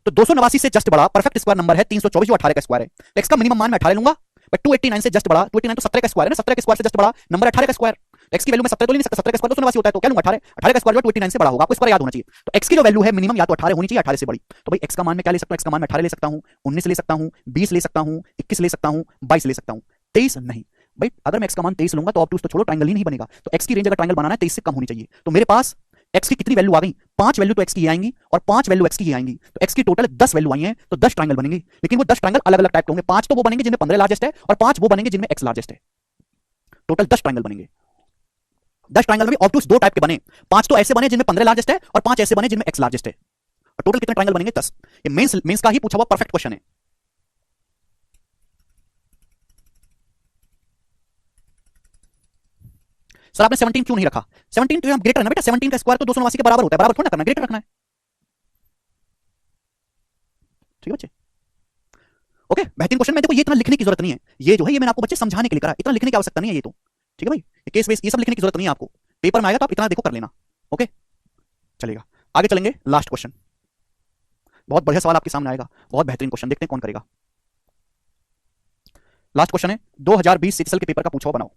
तो 289 से जस्ट बड़ा परफेक्ट स्क्वायर नंबर है 324 जो 18 का स्क्वायर है, तो x का मिनिमम मान मैं 18 लूंगा, बट 289 से जस्ट बड़ा, 289 तो 17 का स्क्वायर है ना, 17 के स्क्वायर से जस्ट बड़ा नंबर 18 का स्क्वायर, x की वैल्यू में 17 तो ले नहीं सकता, 17 का स्क्वायर 289 होता है, तो क्या लूंगा 18, 18 का स्क्वायर जो 289 से बड़ा होगा, आपको स्क्वायर याद होना चाहिए। तो x की जो वैल्यू है मिनिमम या तो 18 होनी चाहिए, 18 से बड़ी, तो भाई x का मान मैं क्या ले सकता हूं, x का मान मैं 18 ले सकता हूं, 19 ले सकता हूं, 20 ले सकता हूं, 21 ले सकता हूं, 22 ले सकता हूं, 23 नहीं। भाई अगर मैं x का मान 23 लूंगा तो ऑब्टूस तो छोड़ो, ट्रायंगल ही नहीं बनेगा, तो x की रेंज अगर ट्रायंगल बनाना है 23 से कम होनी चाहिए, तो मेरे पास x की कितनी वैल्यू आ गई, 5 वैल्यू तो x की ये आएंगी और 5 वैल्यू x की ये आएंगी, तो x की टोटल 10 वैल्यू आई हैं, तो 10 ट्रायंगल बनेंगे, लेकिन वो 10 ट्रायंगल अलग अलग टाइप के होंगे, 5 तो वो बनेंगे जिनमें 15 लार्जेस्ट है और 5 वो बनेंगे जिनमें x लार्जेस्ट है, टोटल 10 ट्रायंगल बनेंगे। 10 ट्रायंगल में ऑब्टूस दो टाइप के बने, 5 तो ऐसे बने जिनमें 15 लार्जेस्ट है और 5 ऐसे बने जिनमें x लार्जेस्ट है, और टोटल कितने ट्रायंगल बनेंगे 10। ये मेंस का ही पूछा हुआ परफेक्ट क्वेश्चन है। सर आपने 17 क्यों नहीं रखा, 17 क्यों ग्रेटर है ना बेटा, 17 का स्क्वायर तो 289 के बराबर होता है, बराबर थोड़ा ना करना, ग्रेटर रखना है, ठीक है बच्चे। ओके बेहतरीन क्वेश्चन। मैं देखो ये इतना लिखने की जरूरत नहीं है, ये जो है ये मैंने आपको बच्चे समझाने के लिए करा, इतना लिखने की आवश्यकता नहीं है ये तो, ठीक है भाई, ये केस बेस ये सब लिखने की जरूरत नहीं है आपको, पेपर में आएगा तो आप इतना देखो कर लेना। ओके चलेगा, आगे चलेंगे, लास्ट क्वेश्चन, बहुत बढ़िया सवाल आपके सामने आएगा, बहुत बेहतरीन क्वेश्चन, देखते हैं कौन करेगा। लास्ट क्वेश्चन है 2020 सीटीएसएल के पेपर का पूछा बनाओ,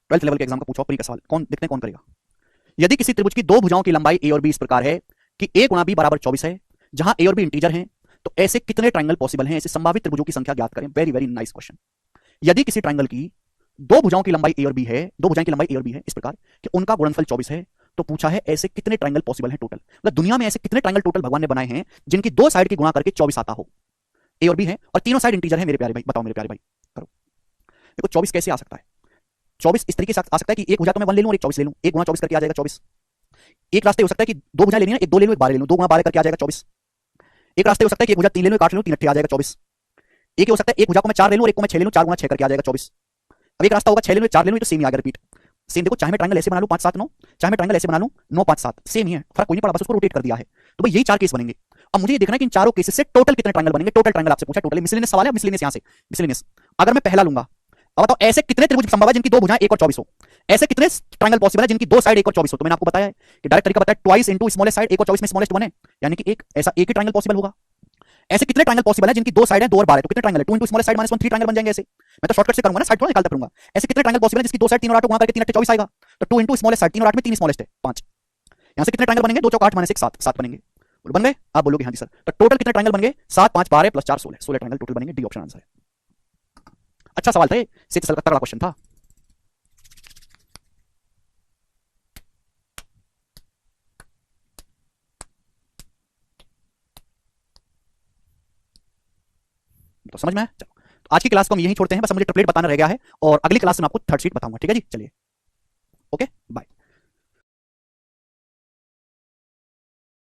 12th लेवल के एग्जाम का पूछा प्री का सवाल, कौन देखते हैं कौन करेगा। यदि किसी त्रिभुज की दो भुजाओं की लंबाई ए और बी इस प्रकार है कि a गुणा बी बराबर 24 है, जहां a और b इंटीजर हैं, तो ऐसे कितने ट्रायंगल पॉसिबल हैं, ऐसे संभावित त्रिभुजों की संख्या ज्ञात करें। Very very nice question. यदि किसी ट्रायंगल की दो भुजाओं की लंबाई a और b है, दो भुजाओं की लंबाई a और b है इस प्रकार कि उनका गुणनफल 24 है, तो पूछा है ऐसे कितने ट्रायंगल पॉसिबल हैं टोटल, मतलब दुनिया में ऐसे कितने ट्रायंगल टोटल भगवान ने बनाए हैं जिनकी दो साइड की गुणा करके 24 आता हो, a और b है और तीनों साइड इंटीजर है। मेरे प्यारे भाई बताओ, मेरे प्यारे भाई करो, देखो 24 कैसे आ सकता है, 24 इस तरीके से आ सकता है कि एक भुजा तो मैं 1 ले लूं और एक 24 ले लूं, एक गुणा 24 करके आ जाएगा 24। एक रास्ते हो सकता है कि दो भुजा लेनी है, एक 2 ले लूं एक 12 ले लूं, 2 गुणा 12 करके आ जाएगा 24। एक रास्ते हो सकता है कि एक भुजा 3 ले लूं एक 8 ले लूं 3 अट्ठे आ जाएगा 24। एक हो सकता है एक भुजा को मैं 4 ले लूं और एक को मैं 6 ले लूं, 4 गुणा 6 करके आ जाएगा 24। अब एक रास्ता होगा 6 ले लूं 4 ले लूं, तो सेम ही आ गया रिपीट, सेम। देखो चाहे मैं ट्रायंगल ऐसे बना लूं 5 7 9, चाहे मैं ट्रायंगल ऐसे बना लूं 9 5 7, सेम ही है, फर्क कोई नहीं पड़ा, बस उसको रोटेट कर दिया है। तो भाई यही 4 केस बनेंगे। अब मुझे ये देखना है कि इन चारों केसेस से टोटल कितने ट्रायंगल बनेंगे, टोटल ट्रायंगल आपसे पूछा, टोटल मिसलेनियस सवाल है, मिसलेनियस यहां से मिसलेनियस। अगर मैं पहला लूंगा, अब बताओ ऐसे कितने त्रिभुज संभव है जिनकी दो भुजाएं 1 और 24 हो, ऐसे कितने ट्रायंगल पॉसिबल है जिनकी दो साइड 1 और 24 हो। तो मैंने आपको बताया है कि डायरेक्ट तरीका बताया, ट्वाइस इनटू स्मॉलेस्ट साइड, 1 और 24 में स्मॉलेस्ट 1 है, यानी कि एक ऐसा एक ही ट्रायंगल पॉसिबल होगा। ऐसे कितने ट्रायंगल पॉसिबल है जिनकी दो साइड है 2 और 12, तो कितने ट्रायंगल है, 2 into smallest side minus 1 3 triangle बन जाएंगे ऐसे। मैं तो शॉर्टकट से करूंगा ना, साइड थोड़ा निकालता करूंगा। ऐसे कितने ट्रायंगल पॉसिबल है जिसकी दो साइड 3 और 8 गुणा करके 3 8 24 आएगा, तो 2 इनटू स्मॉलेस्ट साइड 3 और 8 में 3 स्मॉलेस्ट है 5। यहां से कितने ट्रायंगल बनेंगे, 2 चौक 8 माइनस 1 7 7 बनेंगे, बन गए। आप बोलोगे हाँ जी सर, तो टोटल कितने ट्रायंगल बनेंगे 7 5 12 प्लस 4 16, 16 ट्रायंगल टोटल बनेंगे, डी ऑप्शन आंसर है। अच्छा सवाल था ये, सीटीएसएल का तगड़ा क्वेश्चन था। तो समझ में आया? चलो तो आज की क्लास को हम यहीं छोड़ते हैं, बस मुझे ट्रिपलेट बताना रह गया है और अगली क्लास में आपको थर्ड शीट बताऊंगा, ठीक है जी। चलिए ओके बाय।